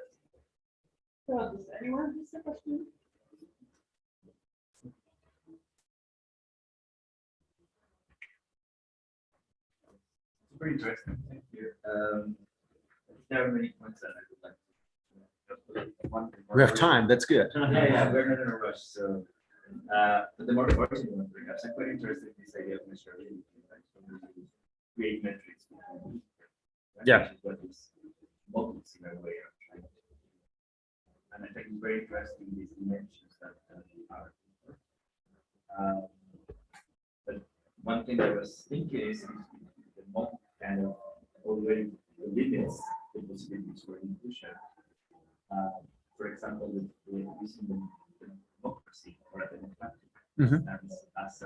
So does anyone have a question? Super interesting. Thank you. There are many points that I would like to. We have time. That's good. Yeah, we're not in a rush. So, but the more important one, perhaps, I'm quite interested in this idea of measurability, like create metrics. Yeah. What is models in a way of trying to. And I think it's very interesting these dimensions that are. But one thing I was thinking is the model kind of already limits the possibilities for inclusion. For example, with using the democracy or a democratic as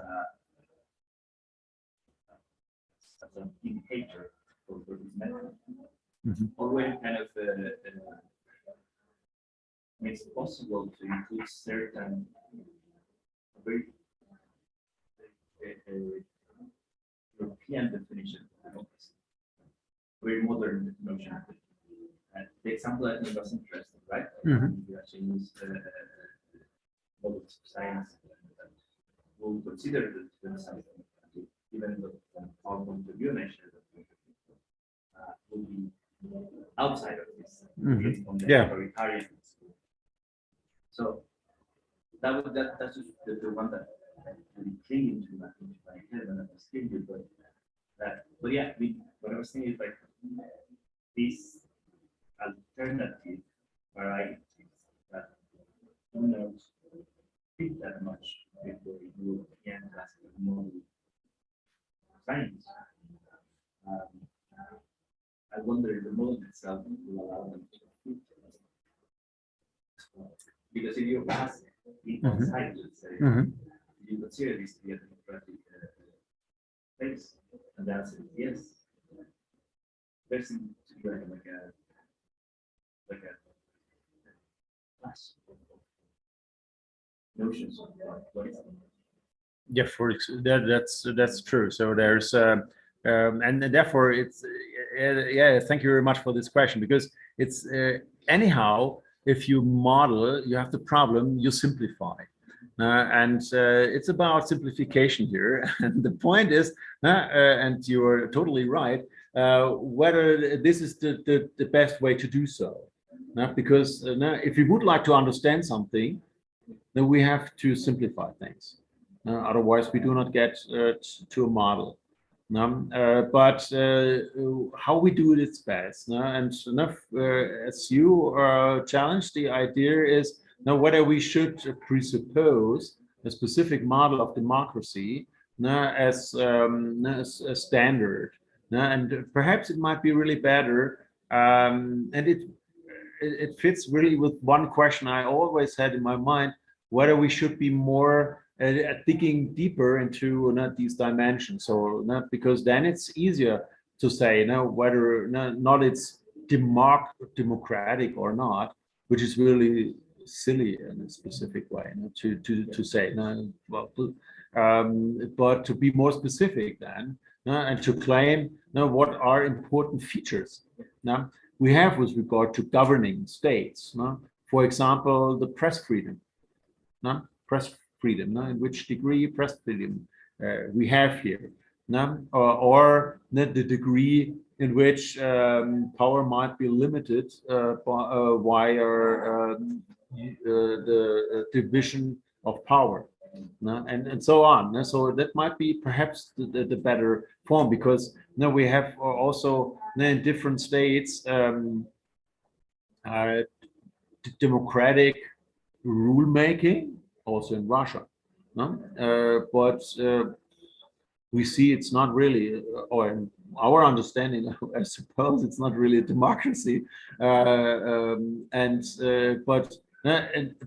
an indicator for this method. Already kind of makes it possible to include certain very European definition of democracy, very modern notion of it. And the example I think was interesting, right? We actually use models of science that will consider themselves, even though our point of view measure will be outside of this, on the authoritarian. So that's just the one that I'm clinging to my head when I was thinking, but yeah, what I was thinking is like this alternative varieties that do not fit that much with the European classical model of science. I wonder if the model itself will allow them to fit. Because if you ask people side, let's say, you consider this to be a democratic place, and the answer is yes. There seems to be like a class of notions of what is. Yeah, that's true. So there's and therefore it's thank you very much for this question, because it's anyhow, if you model, you have the problem, you simplify. And it's about simplification here. And the point is, and you're totally right, whether this is the best way to do so. Because if we would like to understand something, then we have to simplify things. Otherwise, we do not get to a model. But how we do it is best. And as you challenge, the idea is now whether we should presuppose a specific model of democracy as a standard. And perhaps it might be really better. And it fits really with one question I always had in my mind, whether we should be more digging deeper into these dimensions. So because then it's easier to say whether not it's democratic or not, which is really silly in a specific way to say well, but to be more specific then and to claim what are important features we have with regard to governing states. For example, the press freedom. Press freedom, in which degree press freedom we have here, or the degree in which power might be limited via the division of power, and so on. So that might be perhaps the better form, because we have also in different states democratic rule making, also in Russia, but we see it's not really, or in our understanding, I suppose it's not really a democracy, and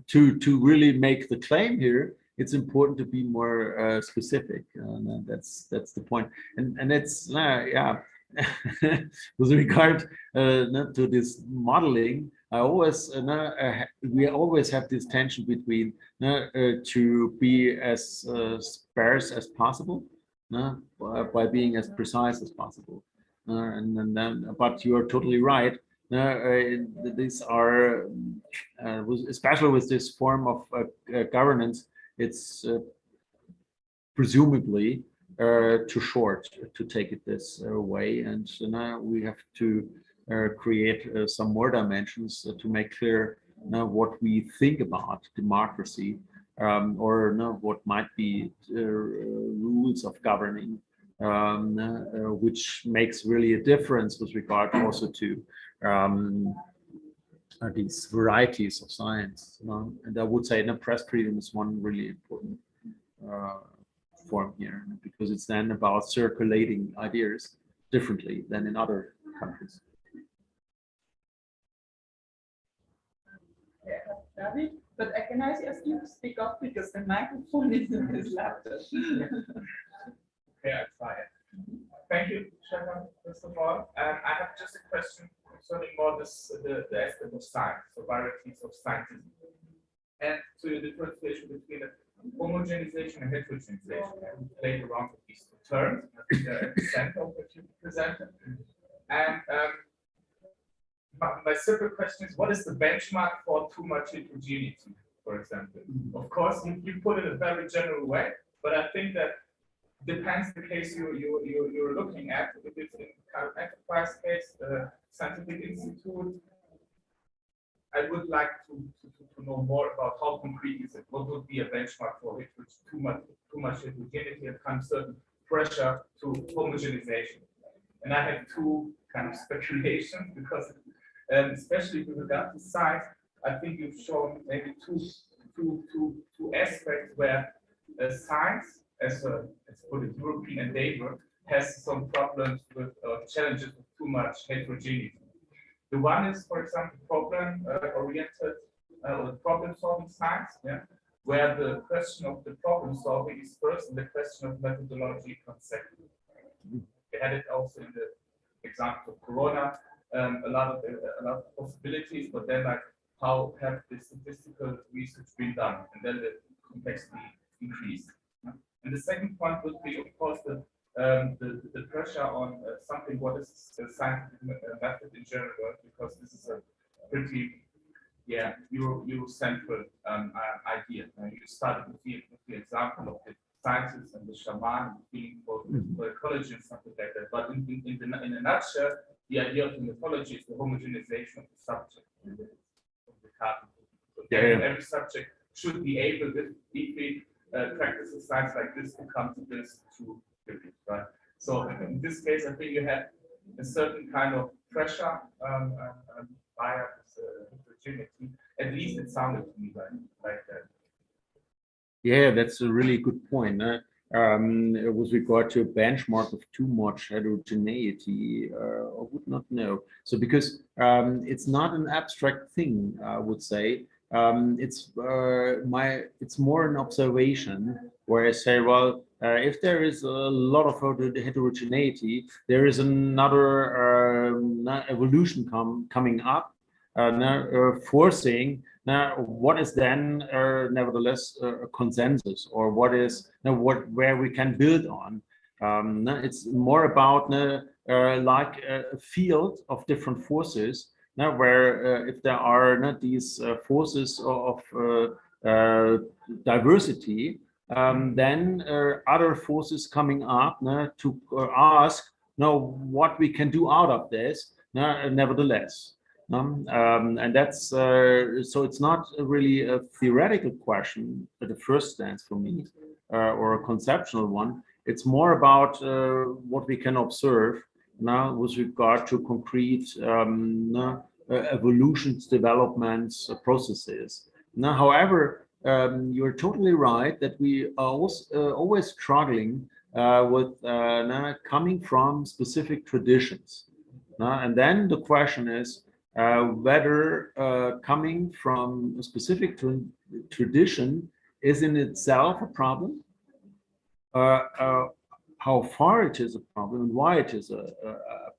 to really make the claim here, it's important to be more specific, and that's the point, and it's yeah. With regard to this modeling, I always we always have this tension between to be as sparse as possible, by being as precise as possible, and then. But you are totally right. These are especially with this form of governance, it's presumably too short to take it this way, and so now we have to create some more dimensions to make clear what we think about democracy, or what might be rules of governing, which makes really a difference with regard also to these varieties of science. And I would say press freedom is one really important form here, because it's then about circulating ideas differently than in other countries. Yeah, David, but can I ask you to speak up, because the microphone is in his laptop. Okay, I'll try it. Thank you, Stefan, first of all. I have just a question concerning more the aspect of science, so varieties of scientism, and to the differentiation between homogenization and heterogenization. We played around with these two terms. I think they're at the center of what you presented. And my simple question is, what is the benchmark for too much heterogeneity, for example? Of course, you put it in a very general way, but I think that depends the case you're looking at. If it's in kind of enterprise case, the scientific institute, I would like to know more about how concrete is it. What would be a benchmark for it, which too much heterogeneity and comes certain pressure to homogenization. And I have two kind of speculations, because especially with regard to science, I think you've shown maybe two aspects where science, as put it, European endeavor, has some problems with challenges with too much heterogeneity. The one is, for example, problem-oriented or problem-solving science, where the question of the problem-solving is first, and the question of methodology comes second. We had it also in the example of Corona, a lot of possibilities, but then like how have the statistical research been done, and then the complexity increased. And the second point would be, of course, the pressure on something what is the scientific method in general, because this is a pretty Eurocentral idea. You started with the example of the scientists and the shaman being for ecology and something like that. But in a nutshell, the idea of the mythology is the homogenization of the subject. Of the every subject should be able, if we practice of science like this to come to this to believe, right? So in this case, I think you had a certain kind of pressure via this heterogeneity. At least it sounded to me like that. Yeah, that's a really good point. With regard to a benchmark of too much heterogeneity, I would not know. So because it's not an abstract thing, I would say. It's more an observation where I say, well, if there is a lot of heterogeneity, there is another evolution coming up, forcing what is then nevertheless a consensus, or what is where we can build on. It's more about like a field of different forces, where if there are these forces of diversity, then other forces coming up to ask what we can do out of this, nevertheless. And that's so it's not really a theoretical question at the first stance for me, or a conceptual one. It's more about what we can observe now with regard to concrete evolutions, developments, processes. Now, however, you're totally right that we are also, always struggling with coming from specific traditions. And then the question is, whether coming from a specific tradition is in itself a problem, how far it is a problem, and why it is a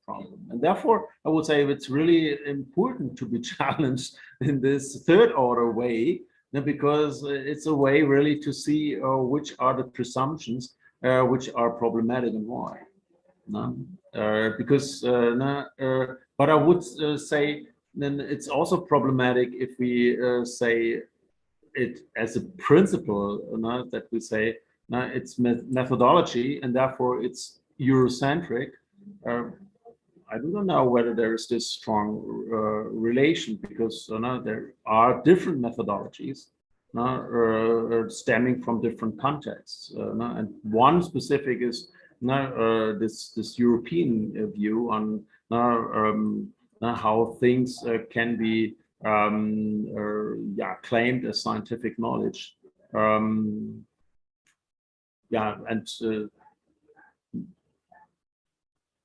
problem. And therefore, I would say it's really important to be challenged in this third order way, because it's a way really to see which are the presumptions which are problematic and why. But I would say then it's also problematic if we say it as a principle, that we say it's methodology and therefore it's Eurocentric. I don't know whether there is this strong relation, because there are different methodologies stemming from different contexts, and one specific is this European view on how things can be claimed as scientific knowledge.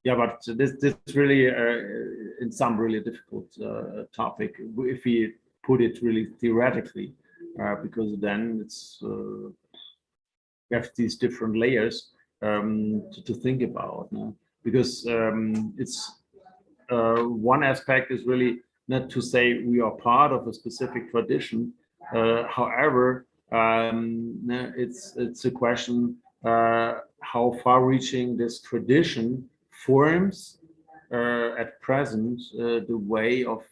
But this is really in some really difficult topic if we put it really theoretically, because then it's we have these different layers to think about. Because it's one aspect is really not to say we are part of a specific tradition. However, it's a question how far-reaching this tradition forms at present the way of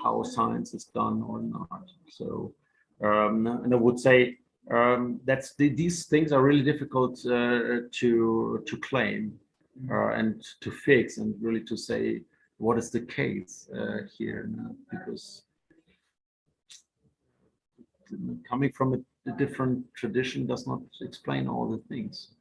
how science is done or not. So, and I would say that's these things are really difficult to claim and to fix, and really to say what is the case here, because coming from a different tradition does not explain all the things.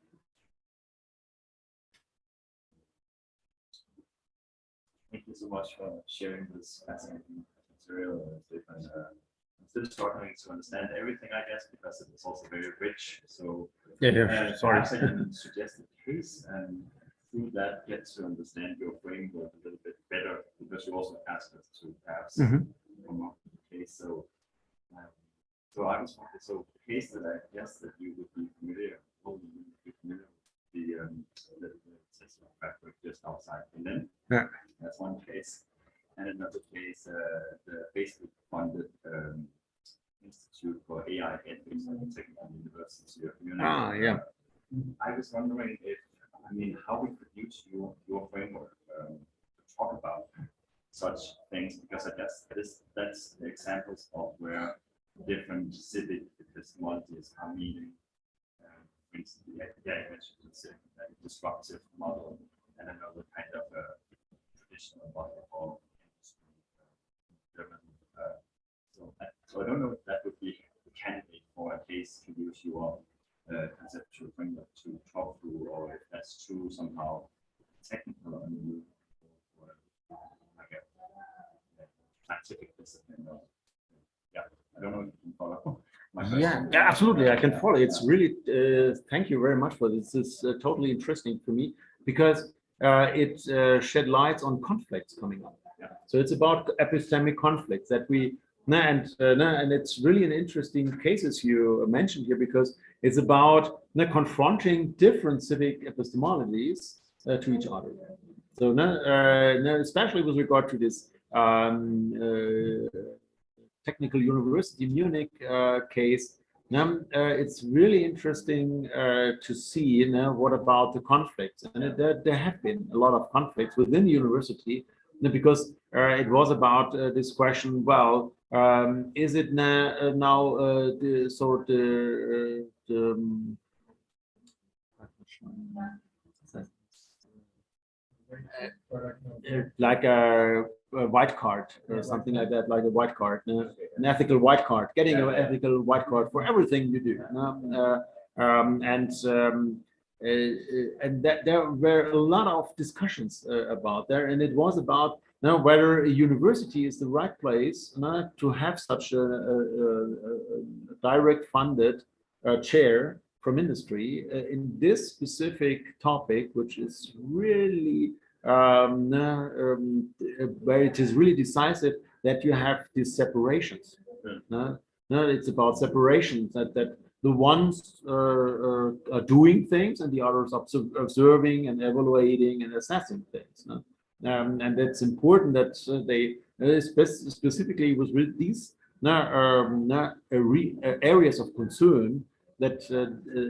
Thank you so much for sharing this fascinating material. I'm still struggling to understand everything, I guess, because it's also very rich. So Sorry. perhaps I can suggest a case, and through that get to understand your framework a little bit better, because you also asked us to perhaps come up with a case. So, so I was wondering, so the case that I guess that you would be familiar, with the system of fabric just outside Berlin. Yeah. That's one case. And another case, the Facebook funded Institute for AI Ethics at the Technical University of Munich. I was wondering if, how we could use your framework to talk about such things, because I guess that's the examples of where different civic epistemologies are meeting. For instance, you mentioned the disruptive model, and another kind of traditional model of German. So I don't know if that would be a candidate for a case to use your conceptual framework to talk through, or if that's too somehow technical or like a scientific discipline. Yeah, I don't know if you can follow. Yeah, absolutely. I can follow. It's really, thank you very much for this. This is totally interesting for me because it shed lights on conflicts coming up. Yeah. So it's about epistemic conflicts that we, and it's really an interesting cases you mentioned here because it's about confronting different civic epistemologies to each other. So especially with regard to this Technical University Munich case, it's really interesting to see what about the conflicts. And there have been a lot of conflicts within the university because it was about this question, well, is it now like a white card or something like that, like a white card, an ethical white card, getting an ethical white card for everything you do. And that there were a lot of discussions about there, and it was about whether a university is the right place to have such a direct funded chair from industry in this specific topic, which is really where it is really decisive that you have these separations. It's about separations that the ones are doing things and the others observing and evaluating and assessing things. And it's important that they specifically with these areas of concern, that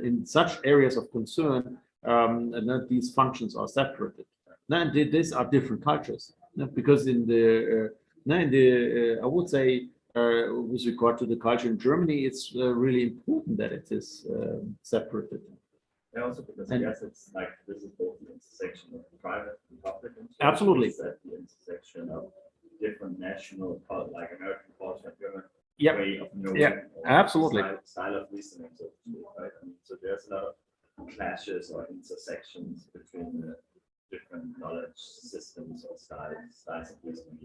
in such areas of concern that these functions are separated. And these are different cultures because in the I would say with regard to the culture in Germany, it's really important that it is separated. And also because I guess it's like this is both the intersection of private and public interests. Absolutely. It's at the intersection of different national, like American culture, German way of knowing. Yeah, absolutely. Style of listening, so to speak, right? I mean, so there's a lot of clashes or intersections between the different knowledge systems or styles of listening.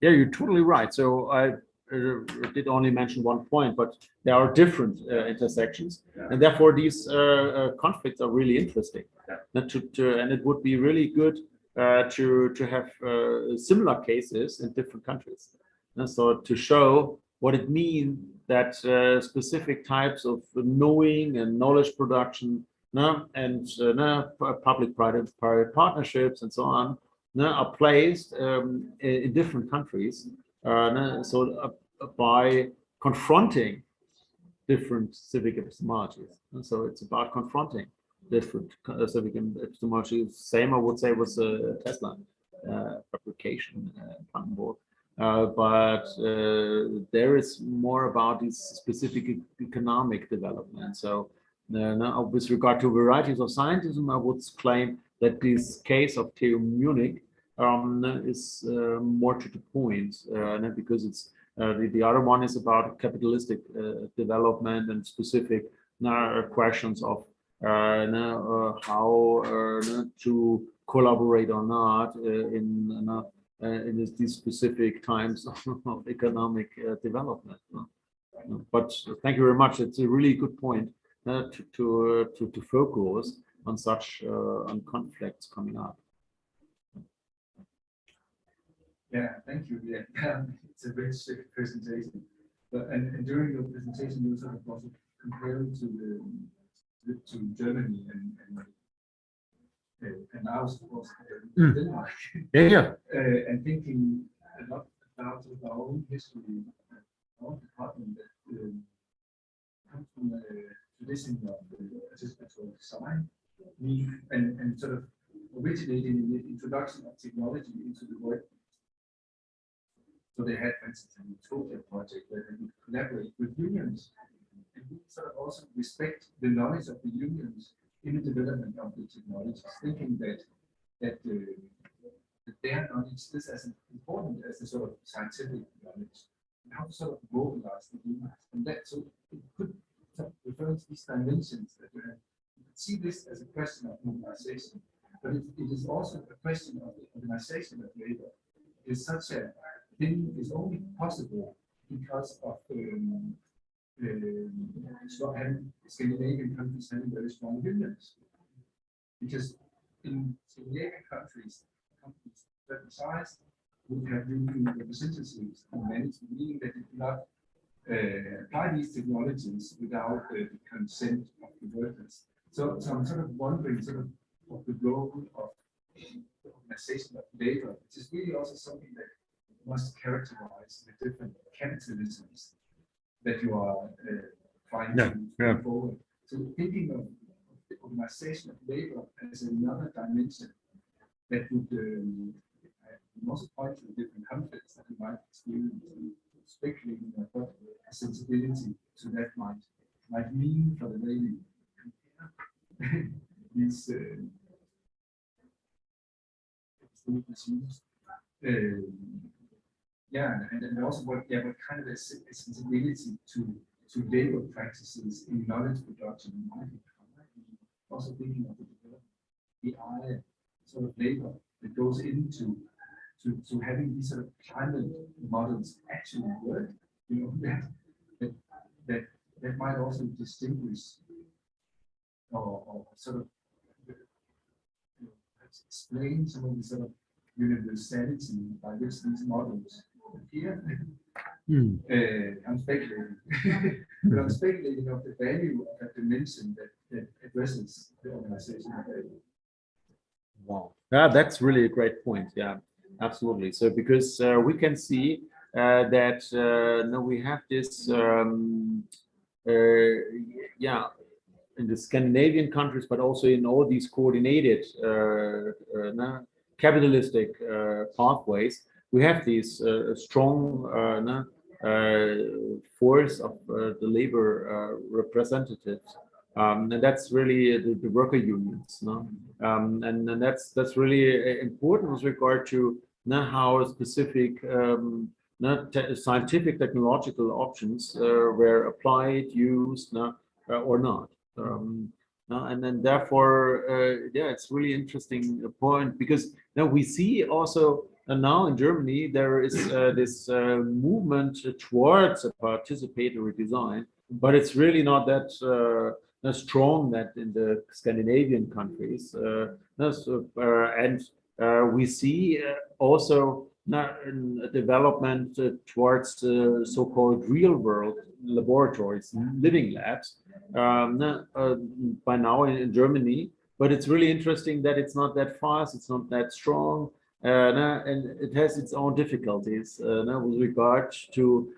Yeah, you're totally right. So I did only mention one point, but there are different intersections, and therefore these conflicts are really interesting. And it would be really good to have similar cases in different countries, and so to show what it means that specific types of knowing and knowledge production and public-private partnerships and so on are placed in different countries. By confronting different civic epistemologies. And so it's about confronting different civic epistemologies. Same, I would say, was Tesla fabrication in Brandenburg. But there is more about these specific economic development. So with regard to varieties of scientism, I would claim that this case of TU Munich is more to the point, because it's the other one is about capitalistic development and specific questions of how to collaborate or not in these specific times of economic development. But thank you very much. It's a really good point to focus on such on conflicts coming up. Yeah, thank you. Yeah, it's a rich presentation. But and during your presentation, you sort of also comparing to Germany and ours, of course, Denmark. Yeah. And thinking a lot about our own history, our department that comes from a tradition of participatory design, and sort of originating in the introduction of technology into the work. So they had, for instance, an Utopia project where they would collaborate with unions, and we sort of also respect the knowledge of the unions in the development of the technologies, thinking that their knowledge is as important as the sort of scientific knowledge, and how to sort of mobilize the unions. And that, so it could referring to these dimensions that you have, you can see this as a question of modernization, but it is also a question of the organization of labor. Is such a thing is only possible because of Scandinavian countries having very strong unions. Because in Scandinavian countries certain size would have union representatives and managed, meaning that it cannot apply these technologies without the consent of the workers. So I'm sort of wondering of the role of the organization of labor, which is really also something that must characterize the different capitalisms that you are trying to bring forward. So thinking of the organization of labor as another dimension that would also point to the different conflicts that you might experience, speculating about what a sensibility to that might mean for the way we compare these issues. And also what kind of a sensibility to labor practices in knowledge production might be. Also thinking of the eye sort of labor that goes into having these sort of climate models actually work, that might also distinguish or sort of explain some of the sort of universality by which these models appear. I'm speculating, but I'm speculating of the value of a dimension that addresses the organization of labor. Wow. Yeah, that's really a great point. Yeah, absolutely. So because we can see that now we have this in the Scandinavian countries, but also in all these coordinated capitalistic pathways, we have these strong force of the labor representatives, and that's really the worker unions, no? And that's really important with regard to how specific scientific technological options were applied, used, or not. And then therefore, it's really interesting point, because now we see also now in Germany there is this movement towards a participatory design, but it's really not that strong that in the Scandinavian countries. And we see also a development towards so-called real-world laboratories, living labs, by now in Germany. But it's really interesting that it's not that fast, it's not that strong, and it has its own difficulties with regard to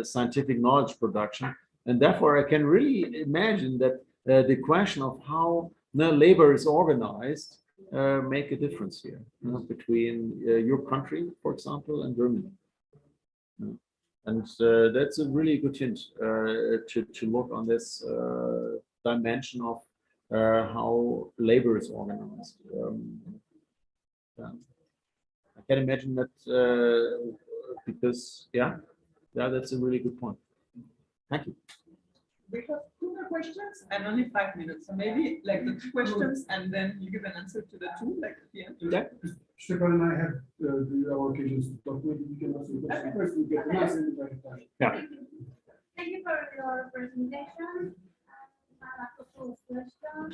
scientific knowledge production. And therefore, I can really imagine that the question of how labor is organized make a difference here between your country, for example, and Germany. And that's a really good hint to look on this dimension of how labor is organized. I can imagine that because, that's a really good point. Thank you. We have 2 more questions and only 5 minutes. So maybe like the 2 questions and then you give an answer to the 2, like at the end. Yeah. Stefan and I have our occasions to talk with you. Can also first we get the answer in the very time. Yeah. Thank you for your presentation. I have a couple of questions.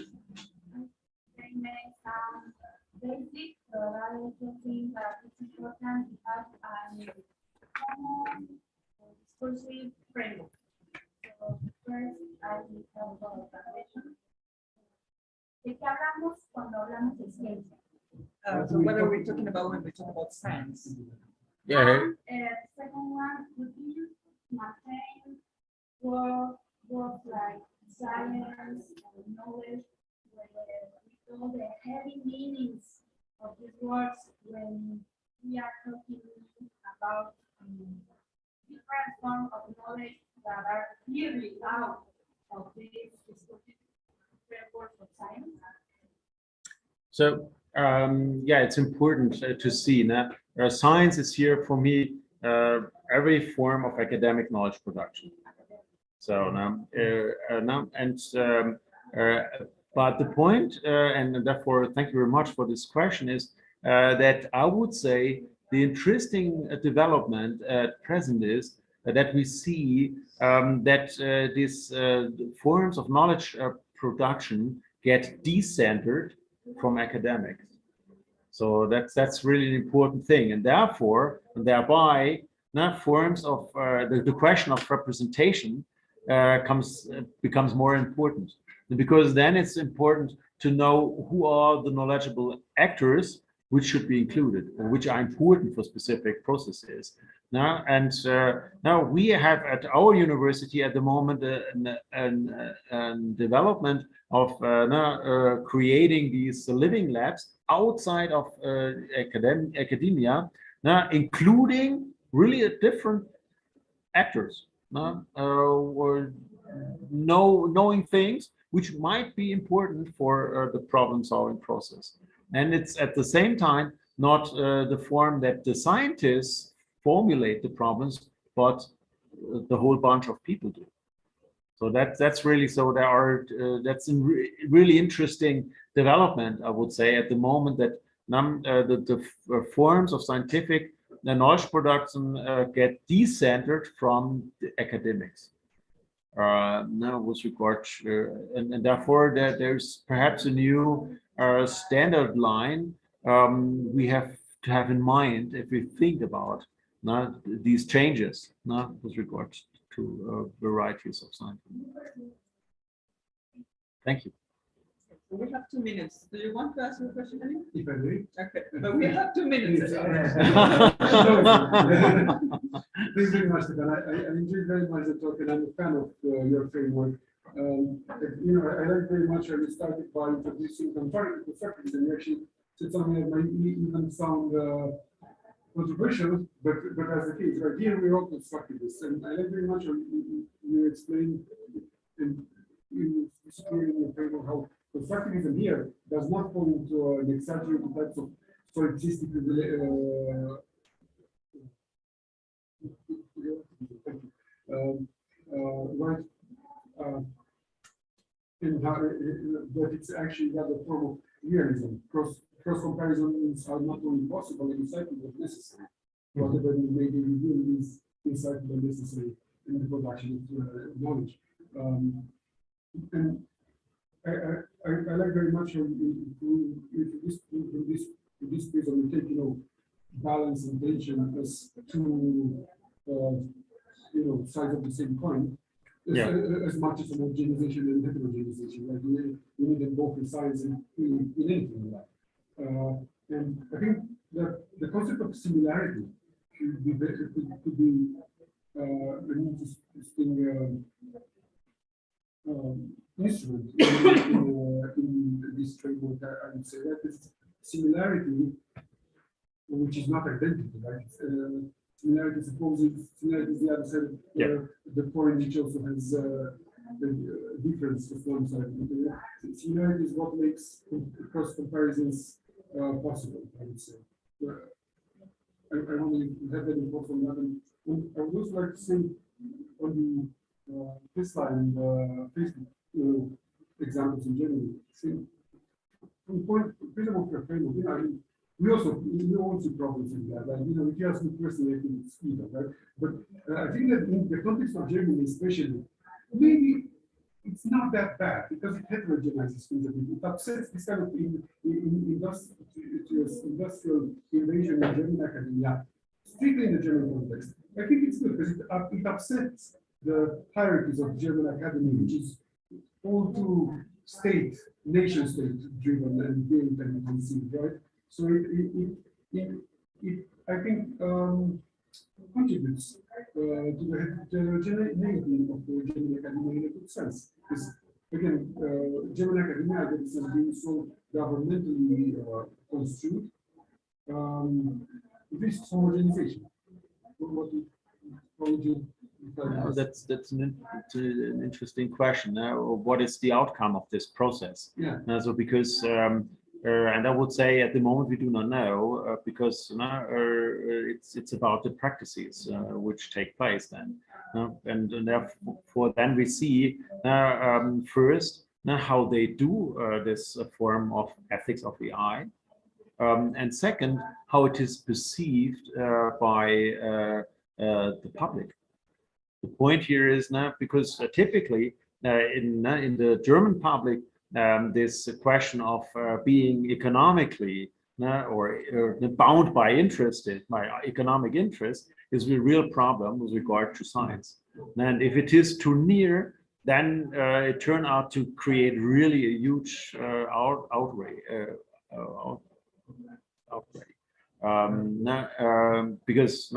They may sound basic, but I also think that it's important to have a common discursive framework. So first, I will talk about translation. ¿De qué hablamos cuando hablamos de ciencia? So what are we talking about when we talk about science? Yeah. Second one, would you maintain words like science and knowledge, where we know the heavy meanings of these words when we are talking about different forms of knowledge that are clearly out of this discussion framework of science? So it's important to see that science is here for me every form of academic knowledge production. So but the point, and therefore, thank you very much for this question, is that I would say the interesting development at present is that we see that these forms of knowledge production get decentered from academics. So that's really an important thing, and therefore, and thereby, forms of the question of representation becomes more important, because then it's important to know who are the knowledgeable actors which should be included and which are important for specific processes. Now, and now we have at our university at the moment a development of creating these living labs outside of academia, including really different actors, or knowing things which might be important for the problem-solving process. And it's at the same time not the form that the scientists formulate the problems, but the whole bunch of people do. So that's really, so there are that's a really interesting development, I would say, at the moment, that the forms of scientific knowledge production get decentered from the academics. Now with regard and therefore there's perhaps a new standard line we have to have in mind if we think about these changes with regard to varieties of science. Thank you. We have 2 minutes. Do you want to ask a question, Annie? If I may. Okay, but we have 2 minutes. Thank you very much, Stefan. I enjoyed very much the talk, and I'm a fan of your framework. I like very much how you started by introducing comparative perspectives, and you actually said something that might even sound controversial, but as the case, right here we're all constructivists, and I like very much how you explained in your framework how constructivism here does not fall into an exaggerated types of solipsistic right, in how that it's actually got a form of realism. Cross comparisons are not only possible and insightful but necessary. Whatever you may be revealed is insightful and necessary in the production of knowledge. And I like very much how this prism we take, balance and tension as two sides of the same coin, as much as homogenization and heterogenization. Like we need them both in science and in anything like that. And I think that the concept of similarity could be an interesting instrument in this framework. I would say that is similarity, which is not identity, right? Similarity supposes similarity is the other side, the coin, which also has the difference of one side. Similarity is what makes cross comparisons possible, I would say. I only have that in both on that. And I would also like to say on this slide and Facebook examples in general. From the point of your framework, we all see problems in that. Like, if you ask me personally, I think it's either, right? But I think that in the context of Germany, especially, maybe it's not that bad because it heterogenizes things a bit. It upsets this kind of industrial invasion in German academia, strictly in the German context. I think it's good because it upsets the hierarchies of German academy, which is all too nation-state driven and built and conceived, right? So it I think contributes to the heterogeneity of the German academia in a good sense. Because again, German academia is being so governmentally construed. This homogenization. That's an interesting question. What is the outcome of this process? So because and I would say at the moment we do not know because it's about the practices which take place then. And therefore, then we see first how they do this form of ethics of the eye. And second, how it is perceived by the public. The point here is now because typically in the German public, this question of being economically or bound by economic interest is a real problem with regard to science. And if it is too near, then it turned out to create really a huge outrage. Because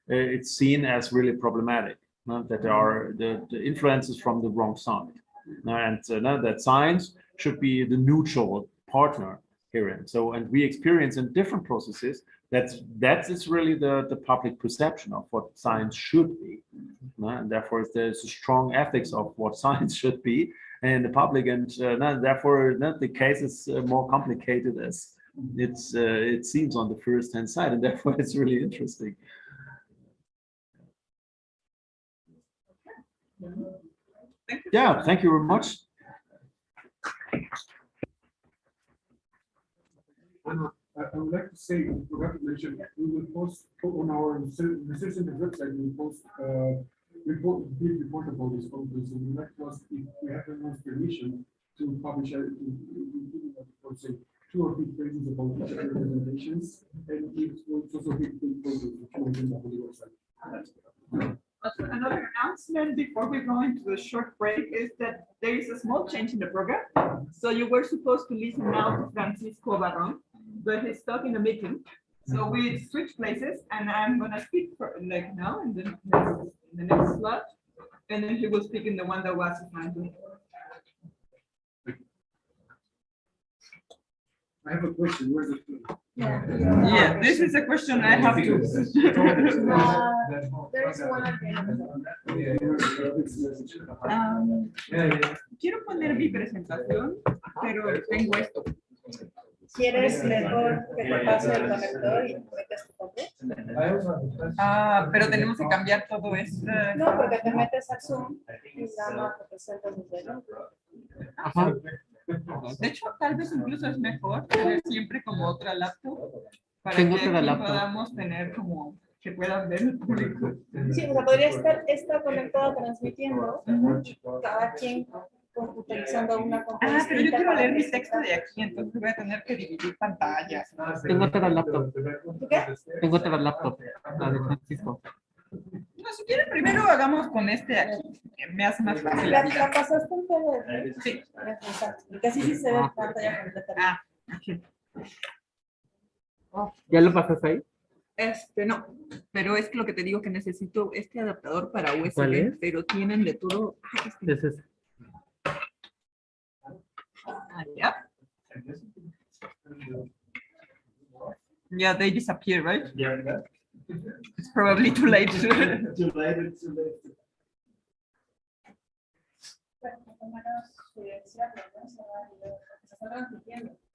it's seen as really problematic that there are the influences from the wrong side, and that science should be the neutral partner herein. So, and we experience in different processes that is really the public perception of what science should be, and therefore there's a strong ethics of what science should be in the public, and therefore the case is more complicated as it seems on the first hand side, and therefore it's really interesting. Yeah, thank you very much. I would like to say, I forgot to mention, we will post on our research center website, we will post brief report about this conference. And we'd like to ask if we have anyone's permission to publish say 2 or 3 pages about each of the presentations, and it will also be on the website. Another announcement before we go into the short break is that there is a small change in the program. So you were supposed to listen now to Francisco Barron, but he's stuck in a meeting. So we switch places, and I'm gonna speak for like now in the next slot, and then he will speak in the one that was assigned to me. I have a question. Where's it? Yeah, this is a question I have to. There's one at the Quiero poner mi presentación, pero tengo esto. ¿Quieres mejor que te pase el conector y metes tu papel? Pero tenemos que cambiar todo esto. No, porque te metes a Zoom y nada más te presentas desde el. Ajá. De hecho, tal vez incluso es mejor tener siempre como otra laptop para que podamos tener como que puedan ver el público. Sí, o sea, podría estar esta conectada transmitiendo, cada quien utilizando una computadora. Pero yo quiero leer mi texto de aquí, entonces voy a tener que dividir pantallas. Tengo otra laptop. ¿Tú qué? Tengo otra laptop, la de Francisco. No, si quieren, primero hagamos con este aquí, que me hace más fácil la ¿La vida. pasaste en PDF? Sí. Exacto, porque así sí se ve pantalla completa. ¿Ya lo pasas ahí? No, pero es que lo que te digo que necesito este adaptador para USB, ¿Cuál es? pero tienen de todo. Ese es. Yeah. Yeah, they disappear, right? Yeah. It's probably too late. Too late, too late.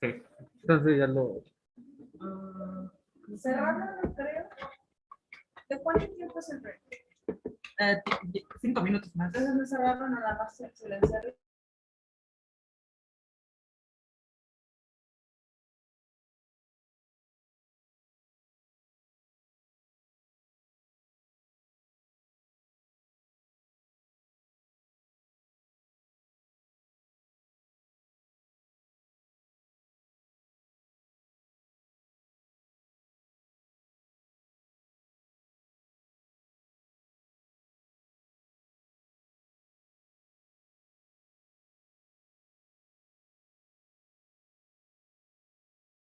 Sí. Entonces ya lo. Cerrarlo, no creo. ¿De cuánto tiempo es el break? 5 minutos más. Entonces no cerrarlo, nada más silenciarlo.